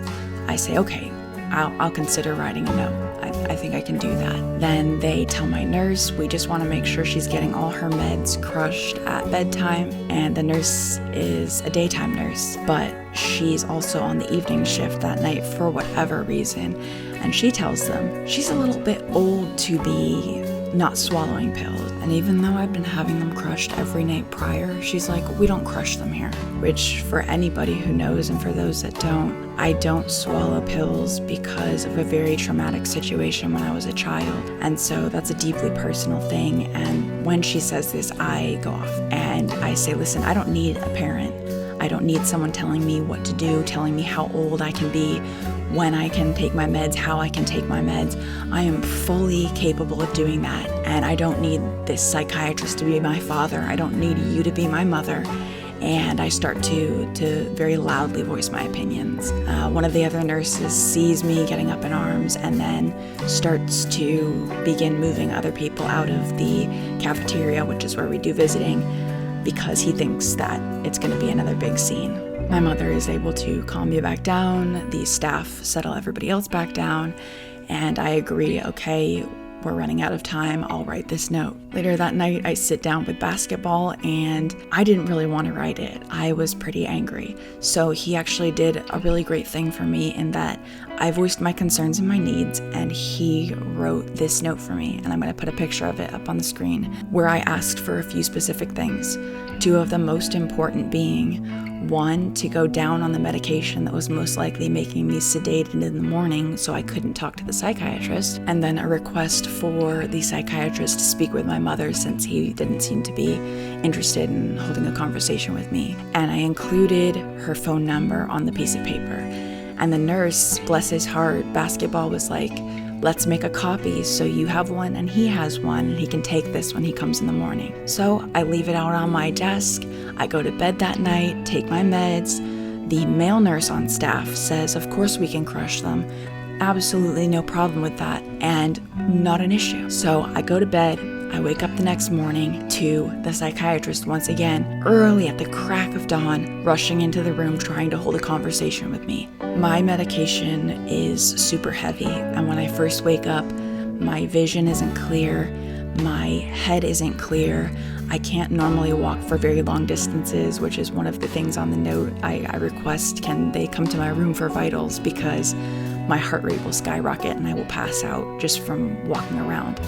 I say, okay, I'll consider writing a note. I think I can do that. Then they tell my nurse, we just want to make sure she's getting all her meds crushed at bedtime. And the nurse is a daytime nurse, but she's also on the evening shift that night for whatever reason. And she tells them she's a little bit old to be not swallowing pills. And even though I've been having them crushed every night prior, she's like, we don't crush them here. Which, for anybody who knows and for those that don't, I don't swallow pills because of a very traumatic situation when I was a child. And so that's a deeply personal thing. And when she says this, I go off and I say, listen, I don't need a parent. I don't need someone telling me what to do, telling me how old I can be, when I can take my meds, how I can take my meds. I am fully capable of doing that, and I don't need this psychiatrist to be my father. I don't need you to be my mother. And I start to very loudly voice my opinions. One of the other nurses sees me getting up in arms and then starts to begin moving other people out of the cafeteria, which is where we do visiting, because he thinks that it's going to be another big scene. My mother is able to calm me back down, the staff settle everybody else back down, and I agree, okay, we're running out of time, I'll write this note. Later that night, I sit down with basketball, and I didn't really want to write it. I was pretty angry. So he actually did a really great thing for me in that I voiced my concerns and my needs, and he wrote this note for me, and I'm going to put a picture of it up on the screen, where I asked for a few specific things. 2 of the most important being, 1, to go down on the medication that was most likely making me sedated in the morning so I couldn't talk to the psychiatrist, and then a request for the psychiatrist to speak with my mother since he didn't seem to be interested in holding a conversation with me. And I included her phone number on the piece of paper. And the nurse, bless his heart, basketball was like, let's make a copy so you have one and he has one and he can take this when he comes in the morning. So I leave it out on my desk. I go to bed that night, take my meds. The male nurse on staff says, of course we can crush them. Absolutely no problem with that, and not an issue. So I go to bed. I wake up the next morning to the psychiatrist once again, early at the crack of dawn, rushing into the room trying to hold a conversation with me. My medication is super heavy, and when I first wake up, my vision isn't clear, my head isn't clear. I can't normally walk for very long distances, which is one of the things on the note. I request, can they come to my room for vitals, because my heart rate will skyrocket and I will pass out just from walking around.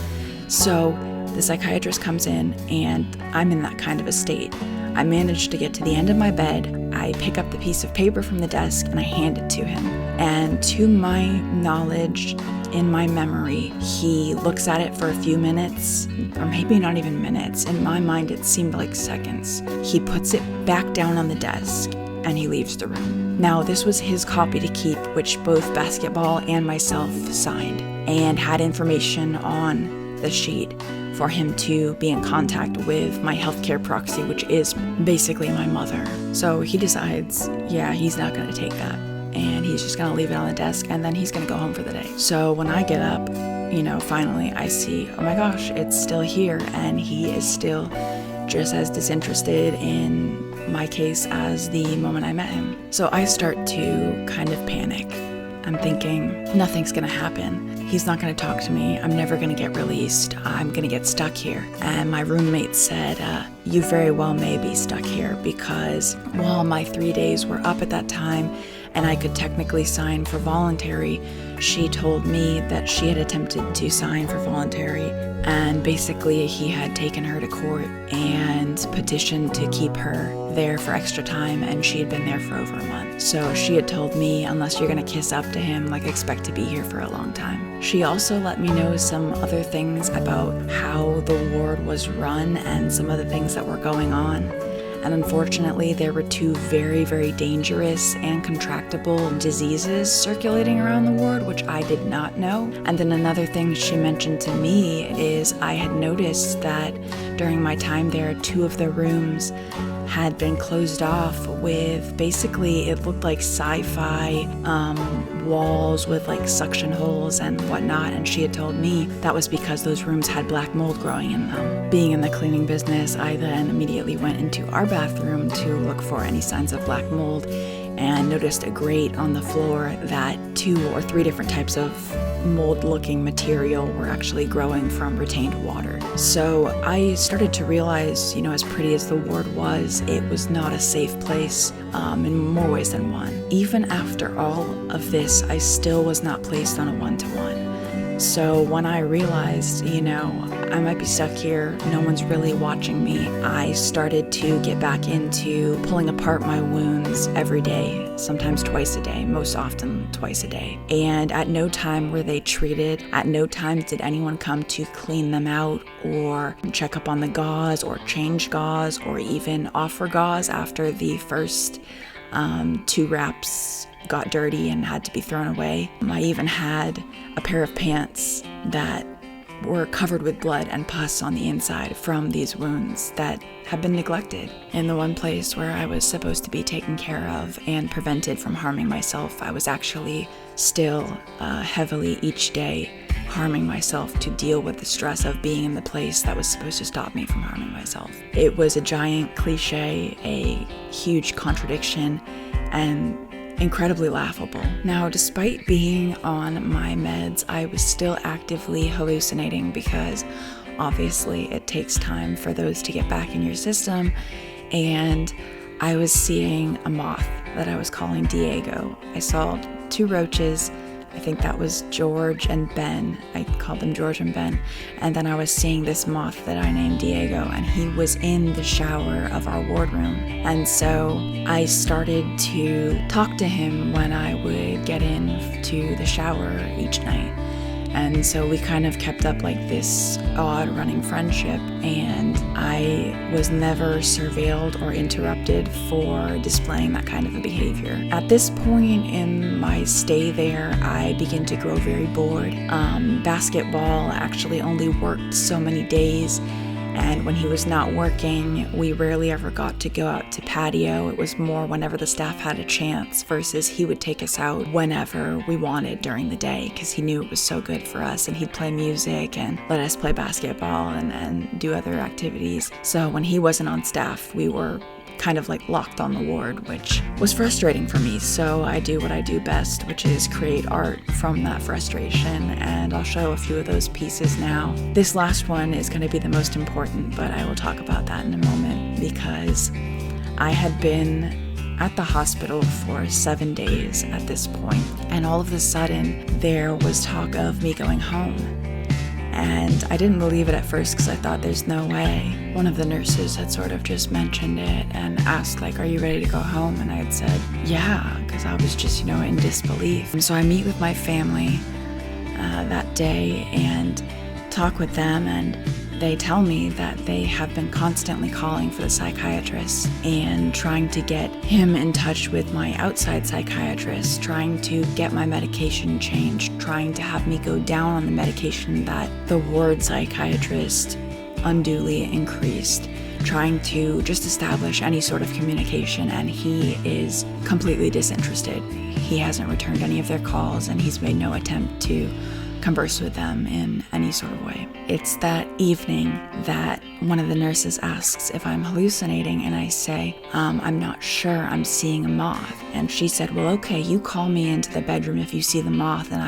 So the psychiatrist comes in and I'm in that kind of a state. I managed to get to the end of my bed I pick up the piece of paper from the desk and I hand it to him. And to my knowledge, in my memory, he looks at it for a few minutes, or maybe not even minutes. In my mind, it seemed like seconds. He puts it back down on the desk and he leaves the room. Now, this was his copy to keep, which both Basketball and myself signed, and had information on the sheet for him to be in contact with my healthcare proxy, which is basically my mother. So he decides, yeah, he's not going to take that, and he's just going to leave it on the desk, and then he's going to go home for the day. So when I get up, finally I see, oh my gosh, it's still here, and he is still just as disinterested in my case as the moment I met him. So I start to kind of panic. I'm thinking, nothing's gonna happen. He's not gonna talk to me. I'm never gonna get released. I'm gonna get stuck here. And my roommate said, you very well may be stuck here, because while my 3 days were up at that time and I could technically sign for voluntary, she told me that she had attempted to sign for voluntary, and basically he had taken her to court and petitioned to keep her there for extra time, and she had been there for over a month. So she had told me, unless you're gonna kiss up to him, expect to be here for a long time. She also let me know some other things about how the ward was run and some other things that were going on. And unfortunately, there were 2 very, very dangerous and contractable diseases circulating around the ward, which I did not know. And then another thing she mentioned to me is I had noticed that during my time there, 2 of the rooms had been closed off with, basically it looked like sci-fi walls with suction holes and whatnot, and she had told me that was because those rooms had black mold growing in them. Being in the cleaning business, I then immediately went into our bathroom to look for any signs of black mold, and noticed a grate on the floor that 2 or 3 different types of mold-looking material were actually growing from retained water. So I started to realize, as pretty as the ward was, it was not a safe place in more ways than one. Even after all of this, I still was not placed on a one-to-one. So when I realized, I might be stuck here, no one's really watching me, I started to get back into pulling apart my wounds every day, sometimes twice a day, most often twice a day. And at no time were they treated. At no time did anyone come to clean them out or check up on the gauze or change gauze or even offer gauze after the first 2 wraps got dirty and had to be thrown away. I even had a pair of pants that were covered with blood and pus on the inside from these wounds that have been neglected. In the one place where I was supposed to be taken care of and prevented from harming myself, I was actually still heavily each day harming myself to deal with the stress of being in the place that was supposed to stop me from harming myself. It was a giant cliche, a huge contradiction, and incredibly laughable. Now, despite being on my meds, I was still actively hallucinating, because obviously it takes time for those to get back in your system, and I was seeing a moth that I was calling Diego. I saw 2 roaches. I think that was George and Ben. I called them George and Ben. And then I was seeing this moth that I named Diego, and he was in the shower of our wardroom. And so I started to talk to him when I would get into the shower each night. And so we kind of kept up this odd running friendship, and I was never surveilled or interrupted for displaying that kind of a behavior. At this point in my stay there, I began to grow very bored. Basketball actually only worked so many days, and when he was not working, we rarely ever got to go out to patio. It was more whenever the staff had a chance, versus he would take us out whenever we wanted during the day, because he knew it was so good for us, and he'd play music and let us play basketball and do other activities. So when he wasn't on staff, we were kind of locked on the ward, which was frustrating for me. So I do what I do best, which is create art from that frustration, and I'll show a few of those pieces now. This last one is going to be the most important, but I will talk about that in a moment, because I had been at the hospital for 7 days at this point, and all of a sudden there was talk of me going home. And I didn't believe it at first because I thought there's no way. One of the nurses had sort of just mentioned it and asked, like, are you ready to go home? And I had said, yeah, because I was just, in disbelief. And so I meet with my family that day and talk with them, and they tell me that they have been constantly calling for the psychiatrist and trying to get him in touch with my outside psychiatrist, trying to get my medication changed, trying to have me go down on the medication that the ward psychiatrist unduly increased, trying to just establish any sort of communication, and he is completely disinterested. He hasn't returned any of their calls, and he's made no attempt to converse with them in any sort of way. It's that evening that one of the nurses asks if I'm hallucinating, and I say, I'm not sure, I'm seeing a moth. And she said, well, okay, you call me into the bedroom if you see the moth, and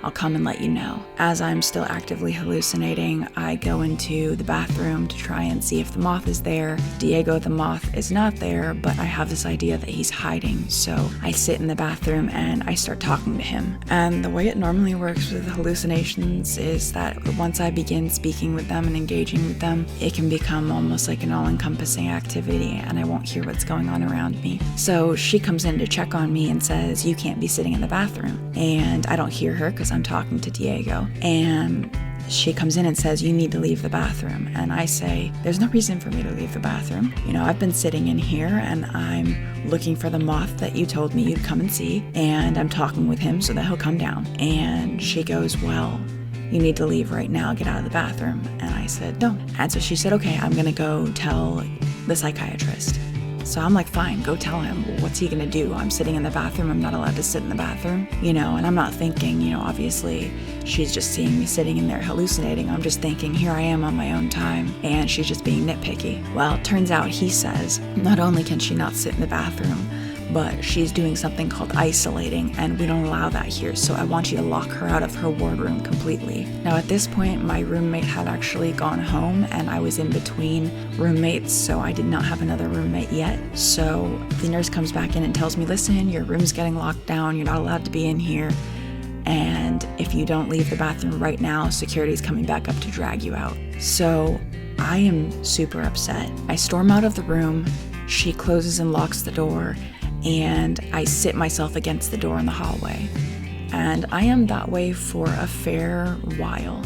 I'll come and let you know. As I'm still actively hallucinating, I go into the bathroom to try and see if the moth is there. Diego, the moth, is not there, but I have this idea that he's hiding. So I sit in the bathroom and I start talking to him. And the way it normally works with hallucinations is that once I begin speaking with them and engaging with them, it can become almost like an all-encompassing activity, and I won't hear what's going on around me. So she comes in to check on me and says, you can't be sitting in the bathroom. And I don't hear her because I'm talking to Diego, and she comes in and says, you need to leave the bathroom. And I say, there's no reason for me to leave the bathroom. I've been sitting in here and I'm looking for the moth that you told me you'd come and see, and I'm talking with him so that he'll come down. And she goes, well, you need to leave right now, get out of the bathroom. And I said, no. And so she said, okay, I'm gonna go tell the psychiatrist. So I'm like, fine, go tell him. Well, what's he gonna do? I'm sitting in the bathroom, I'm not allowed to sit in the bathroom, and I'm not thinking, obviously she's just seeing me sitting in there hallucinating. I'm just thinking, here I am on my own time, and she's just being nitpicky. Well, it turns out he says, not only can she not sit in the bathroom, but she's doing something called isolating, and we don't allow that here, so I want you to lock her out of her ward room completely. Now at this point, my roommate had actually gone home, and I was in between roommates, so I did not have another roommate yet. So the nurse comes back in and tells me, listen, your room's getting locked down, you're not allowed to be in here, and if you don't leave the bathroom right now, security's coming back up to drag you out. So I am super upset. I storm out of the room, she closes and locks the door, and I sit myself against the door in the hallway. And I am that way for a fair while.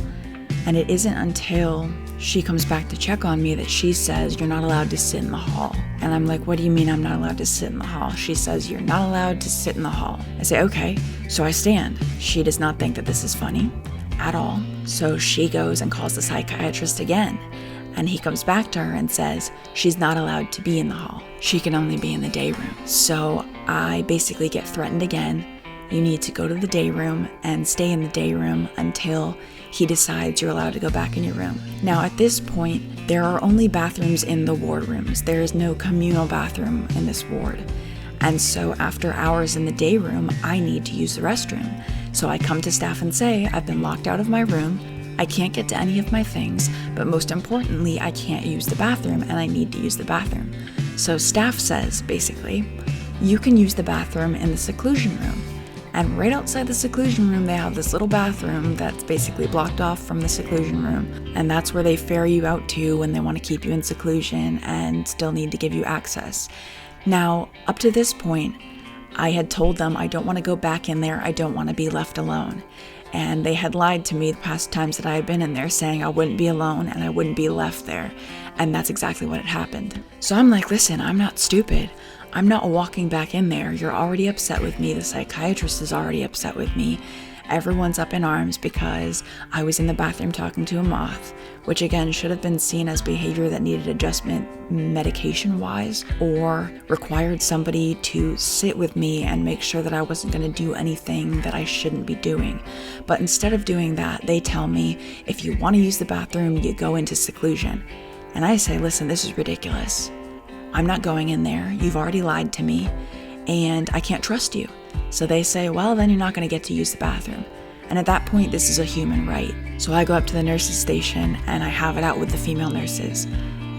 And it isn't until she comes back to check on me that she says, you're not allowed to sit in the hall. And I'm like, what do you mean I'm not allowed to sit in the hall? She says, you're not allowed to sit in the hall. I say, okay. So I stand. She does not think that this is funny at all. So she goes and calls the psychiatrist again. And he comes back to her and says, she's not allowed to be in the hall. She can only be in the day room. So I basically get threatened again. You need to go to the day room and stay in the day room until he decides you're allowed to go back in your room. Now at this point, there are only bathrooms in the ward rooms. There is no communal bathroom in this ward. And so after hours in the day room, I need to use the restroom. So I come to staff and say, I've been locked out of my room. I can't get to any of my things, but most importantly, I can't use the bathroom, and I need to use the bathroom. So staff says, basically, you can use the bathroom in the seclusion room. And right outside the seclusion room, they have this little bathroom that's basically blocked off from the seclusion room. And that's where they ferry you out to when they want to keep you in seclusion and still need to give you access. Now, up to this point, I had told them I don't want to go back in there, I don't want to be left alone. And they had lied to me the past times that I had been in there, saying I wouldn't be alone and I wouldn't be left there. And that's exactly what had happened. So I'm like, listen, I'm not stupid. I'm not walking back in there. You're already upset with me. The psychiatrist is already upset with me. Everyone's up in arms because I was in the bathroom talking to a moth, which again should have been seen as behavior that needed adjustment medication-wise, or required somebody to sit with me and make sure that I wasn't going to do anything that I shouldn't be doing. But instead of doing that, they tell me, if you want to use the bathroom, you go into seclusion. And I say, listen, this is ridiculous. I'm not going in there. You've already lied to me, and I can't trust you. So they say, well, then you're not going to get to use the bathroom. And at that point, this is a human right. So I go up to the nurses' station and I have it out with the female nurses.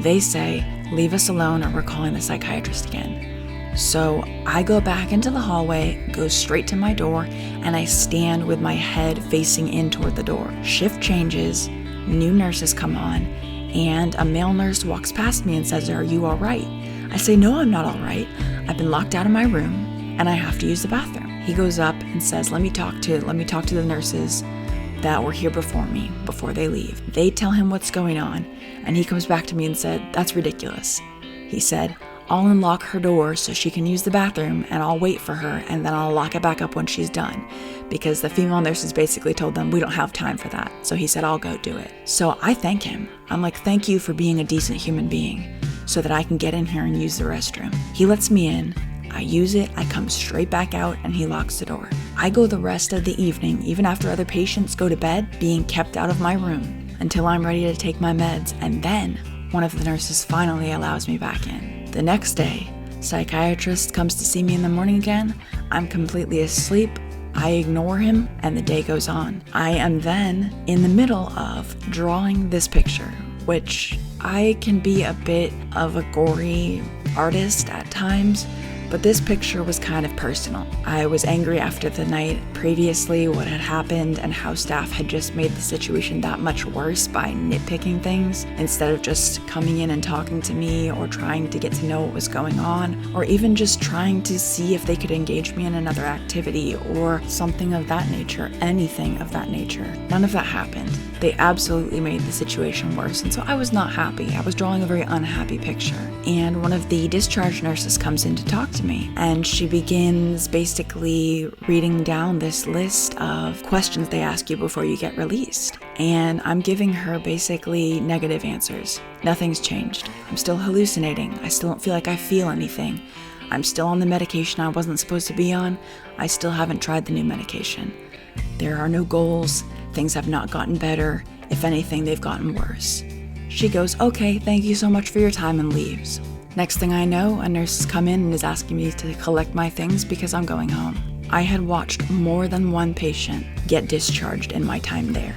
They say, leave us alone or we're calling the psychiatrist again. So I go back into the hallway, go straight to my door, and I stand with my head facing in toward the door. Shift changes, new nurses come on, and a male nurse walks past me and says, "Are you all right?" I say, "No, I'm not all right. I've been locked out of my room and I have to use the bathroom." He goes up and says, let me talk to the nurses that were here before me, before they leave. They tell him what's going on, and he comes back to me and said, "That's ridiculous." He said, "I'll unlock her door so she can use the bathroom, and I'll wait for her, and then I'll lock it back up when she's done." Because the female nurses basically told them, "We don't have time for that." So he said, "I'll go do it." So I thank him. I'm like, "Thank you for being a decent human being so that I can get in here and use the restroom." He lets me in. I use it, I come straight back out, and he locks the door. I go the rest of the evening, even after other patients go to bed, being kept out of my room until I'm ready to take my meds, and then one of the nurses finally allows me back in. The next day, psychiatrist comes to see me in the morning again. I'm completely asleep. I ignore him, and the day goes on. I am then in the middle of drawing this picture, which I can be a bit of a gory artist at times, but this picture was kind of personal. I was angry after the night previously, what had happened, and how staff had just made the situation that much worse by nitpicking things instead of just coming in and talking to me or trying to get to know what was going on, or even just trying to see if they could engage me in another activity or something of that nature, anything of that nature. None of that happened. They absolutely made the situation worse, and so I was not happy. I was drawing a very unhappy picture. And one of the discharge nurses comes in to talk to me, and she begins basically reading down this list of questions they ask you before you get released. And I'm giving her basically negative answers. Nothing's changed. I'm still hallucinating. I still don't feel like I feel anything. I'm still on the medication I wasn't supposed to be on. I still haven't tried the new medication. There are no goals. Things have not gotten better. If anything, they've gotten worse. She goes, "Okay, thank you so much for your time," and leaves. Next thing I know, a nurse has come in and is asking me to collect my things because I'm going home. I had watched more than one patient get discharged in my time there.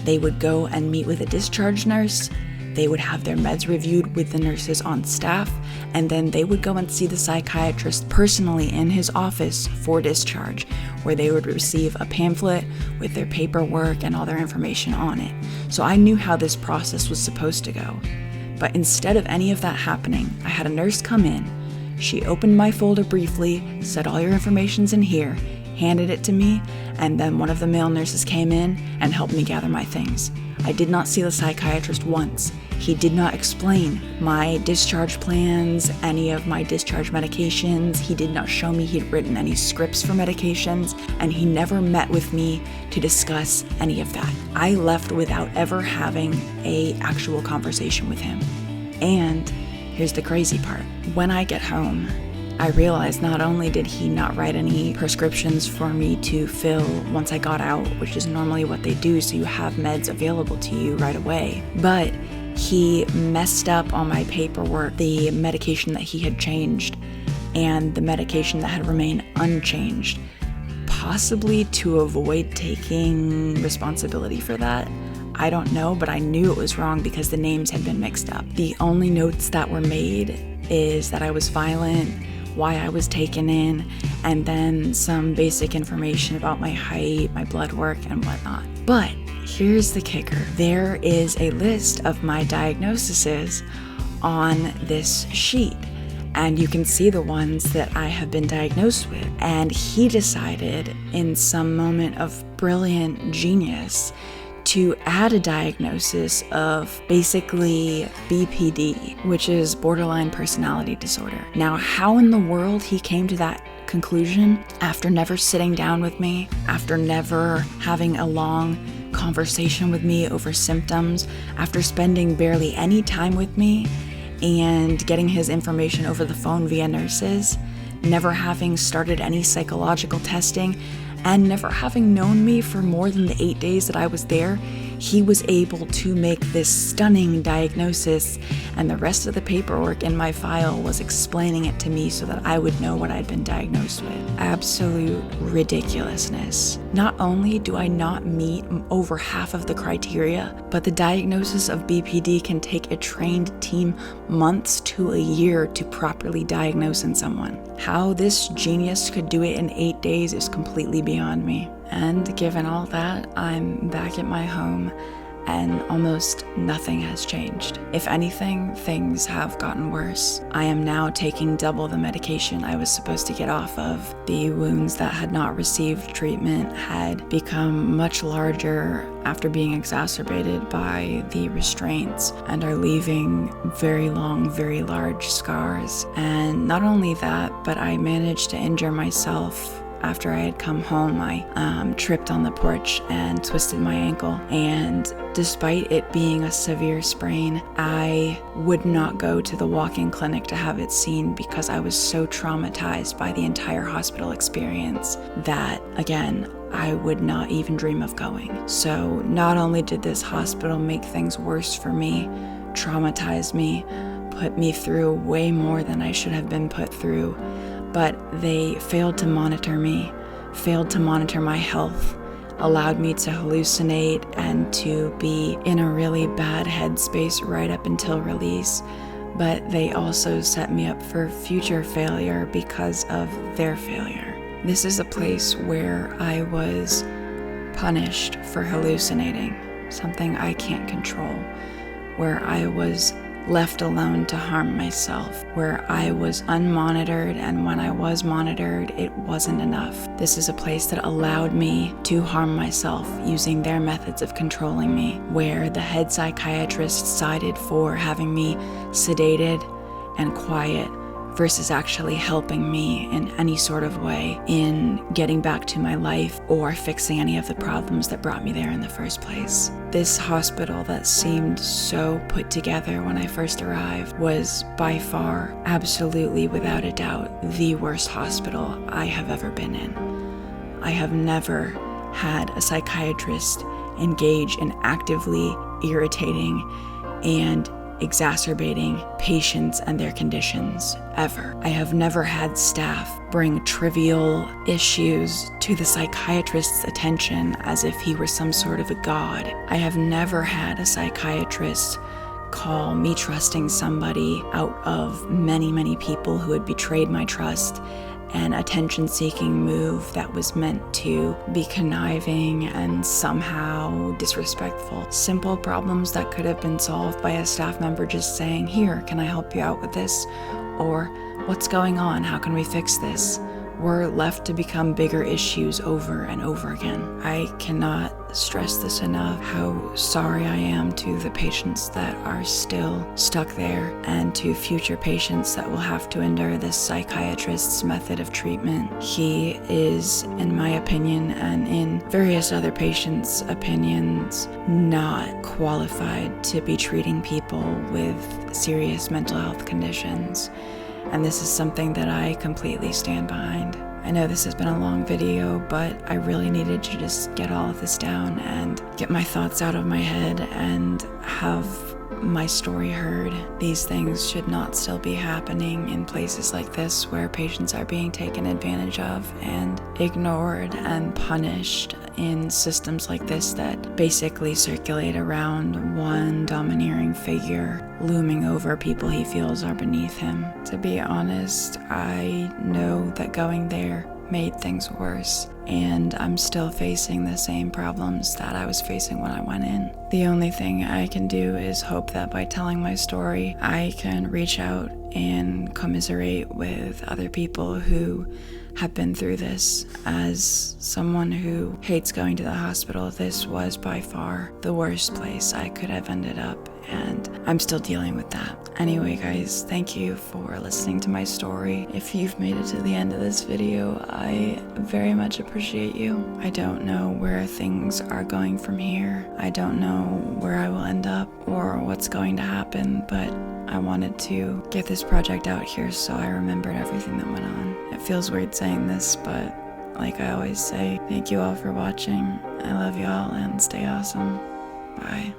They would go and meet with a discharge nurse. They would have their meds reviewed with the nurses on staff, and then they would go and see the psychiatrist personally in his office for discharge, where they would receive a pamphlet with their paperwork and all their information on it. So I knew how this process was supposed to go. But instead of any of that happening, I had a nurse come in. She opened my folder briefly, said, "All your information's in here," handed it to me, and then one of the male nurses came in and helped me gather my things. I did not see the psychiatrist once. He did not explain my discharge plans, any of my discharge medications. He did not show me he'd written any scripts for medications, and he never met with me to discuss any of that. I left without ever having an actual conversation with him. And here's the crazy part. When I get home, I realized not only did he not write any prescriptions for me to fill once I got out, which is normally what they do, so you have meds available to you right away, but he messed up on my paperwork the medication that he had changed and the medication that had remained unchanged, possibly to avoid taking responsibility for that. I don't know, but I knew it was wrong because the names had been mixed up. The only notes that were made is that I was violent, why I was taken in, and then some basic information about my height, my blood work, and whatnot. But here's the kicker. There is a list of my diagnoses on this sheet, and you can see the ones that I have been diagnosed with. And he decided, in some moment of brilliant genius, to add a diagnosis of basically BPD, which is borderline personality disorder. Now, how in the world he came to that conclusion after never sitting down with me, after never having a long conversation with me over symptoms, after spending barely any time with me and getting his information over the phone via nurses, never having started any psychological testing, and never having known me for more than the 8 days that I was there, he was able to make this stunning diagnosis, and the rest of the paperwork in my file was explaining it to me so that I would know what I'd been diagnosed with. Absolute ridiculousness. Not only do I not meet over half of the criteria, but the diagnosis of BPD can take a trained team months to a year to properly diagnose in someone. How this genius could do it in 8 days is completely beyond me. And given all that, I'm back at my home and almost nothing has changed. If anything, things have gotten worse. I am now taking double the medication I was supposed to get off of. The wounds that had not received treatment had become much larger after being exacerbated by the restraints and are leaving very long, very large scars. And not only that, but I managed to injure myself. After I had come home, I tripped on the porch and twisted my ankle, and despite it being a severe sprain, I would not go to the walk-in clinic to have it seen because I was so traumatized by the entire hospital experience that, again, I would not even dream of going. So not only did this hospital make things worse for me, traumatize me, put me through way more than I should have been put through, but they failed to monitor me, failed to monitor my health, allowed me to hallucinate and to be in a really bad headspace right up until release. But they also set me up for future failure because of their failure. This is a place where I was punished for hallucinating, something I can't control, where I was left alone to harm myself, where I was unmonitored, and when I was monitored, it wasn't enough. This is a place that allowed me to harm myself using their methods of controlling me, where the head psychiatrist sided for having me sedated and quiet versus actually helping me in any sort of way in getting back to my life or fixing any of the problems that brought me there in the first place. This hospital that seemed so put together when I first arrived was by far, absolutely without a doubt, the worst hospital I have ever been in. I have never had a psychiatrist engage in actively irritating and exacerbating patients and their conditions, ever. I have never had staff bring trivial issues to the psychiatrist's attention as if he were some sort of a god. I have never had a psychiatrist call me trusting somebody out of many, many people who had betrayed my trust an attention-seeking move that was meant to be conniving and somehow disrespectful. Simple problems that could have been solved by a staff member just saying, "Here, can I help you out with this?" Or, "What's going on? How can we fix this?" were left to become bigger issues over and over again. I cannot stress this enough, how sorry I am to the patients that are still stuck there and to future patients that will have to endure this psychiatrist's method of treatment. He is, in my opinion, and in various other patients' opinions, not qualified to be treating people with serious mental health conditions. And this is something that I completely stand behind. I know this has been a long video, but I really needed to just get all of this down and get my thoughts out of my head and have my story heard. These things should not still be happening in places like this where patients are being taken advantage of and ignored and punished in systems like this that basically circulate around one domineering figure looming over people he feels are beneath him. To be honest, I know that going there made things worse, and I'm still facing the same problems that I was facing when I went in. The only thing I can do is hope that by telling my story, I can reach out and commiserate with other people who have been through this. As someone who hates going to the hospital, this was by far the worst place I could have ended up, and I'm still dealing with that. Anyway, guys, thank you for listening to my story. If you've made it to the end of this video, I very much appreciate you. I don't know where things are going from here. I don't know where I will end up or what's going to happen, but I wanted to get this project out here so I remembered everything that went on. It feels weird saying this, but like I always say, thank you all for watching. I love y'all and stay awesome. Bye.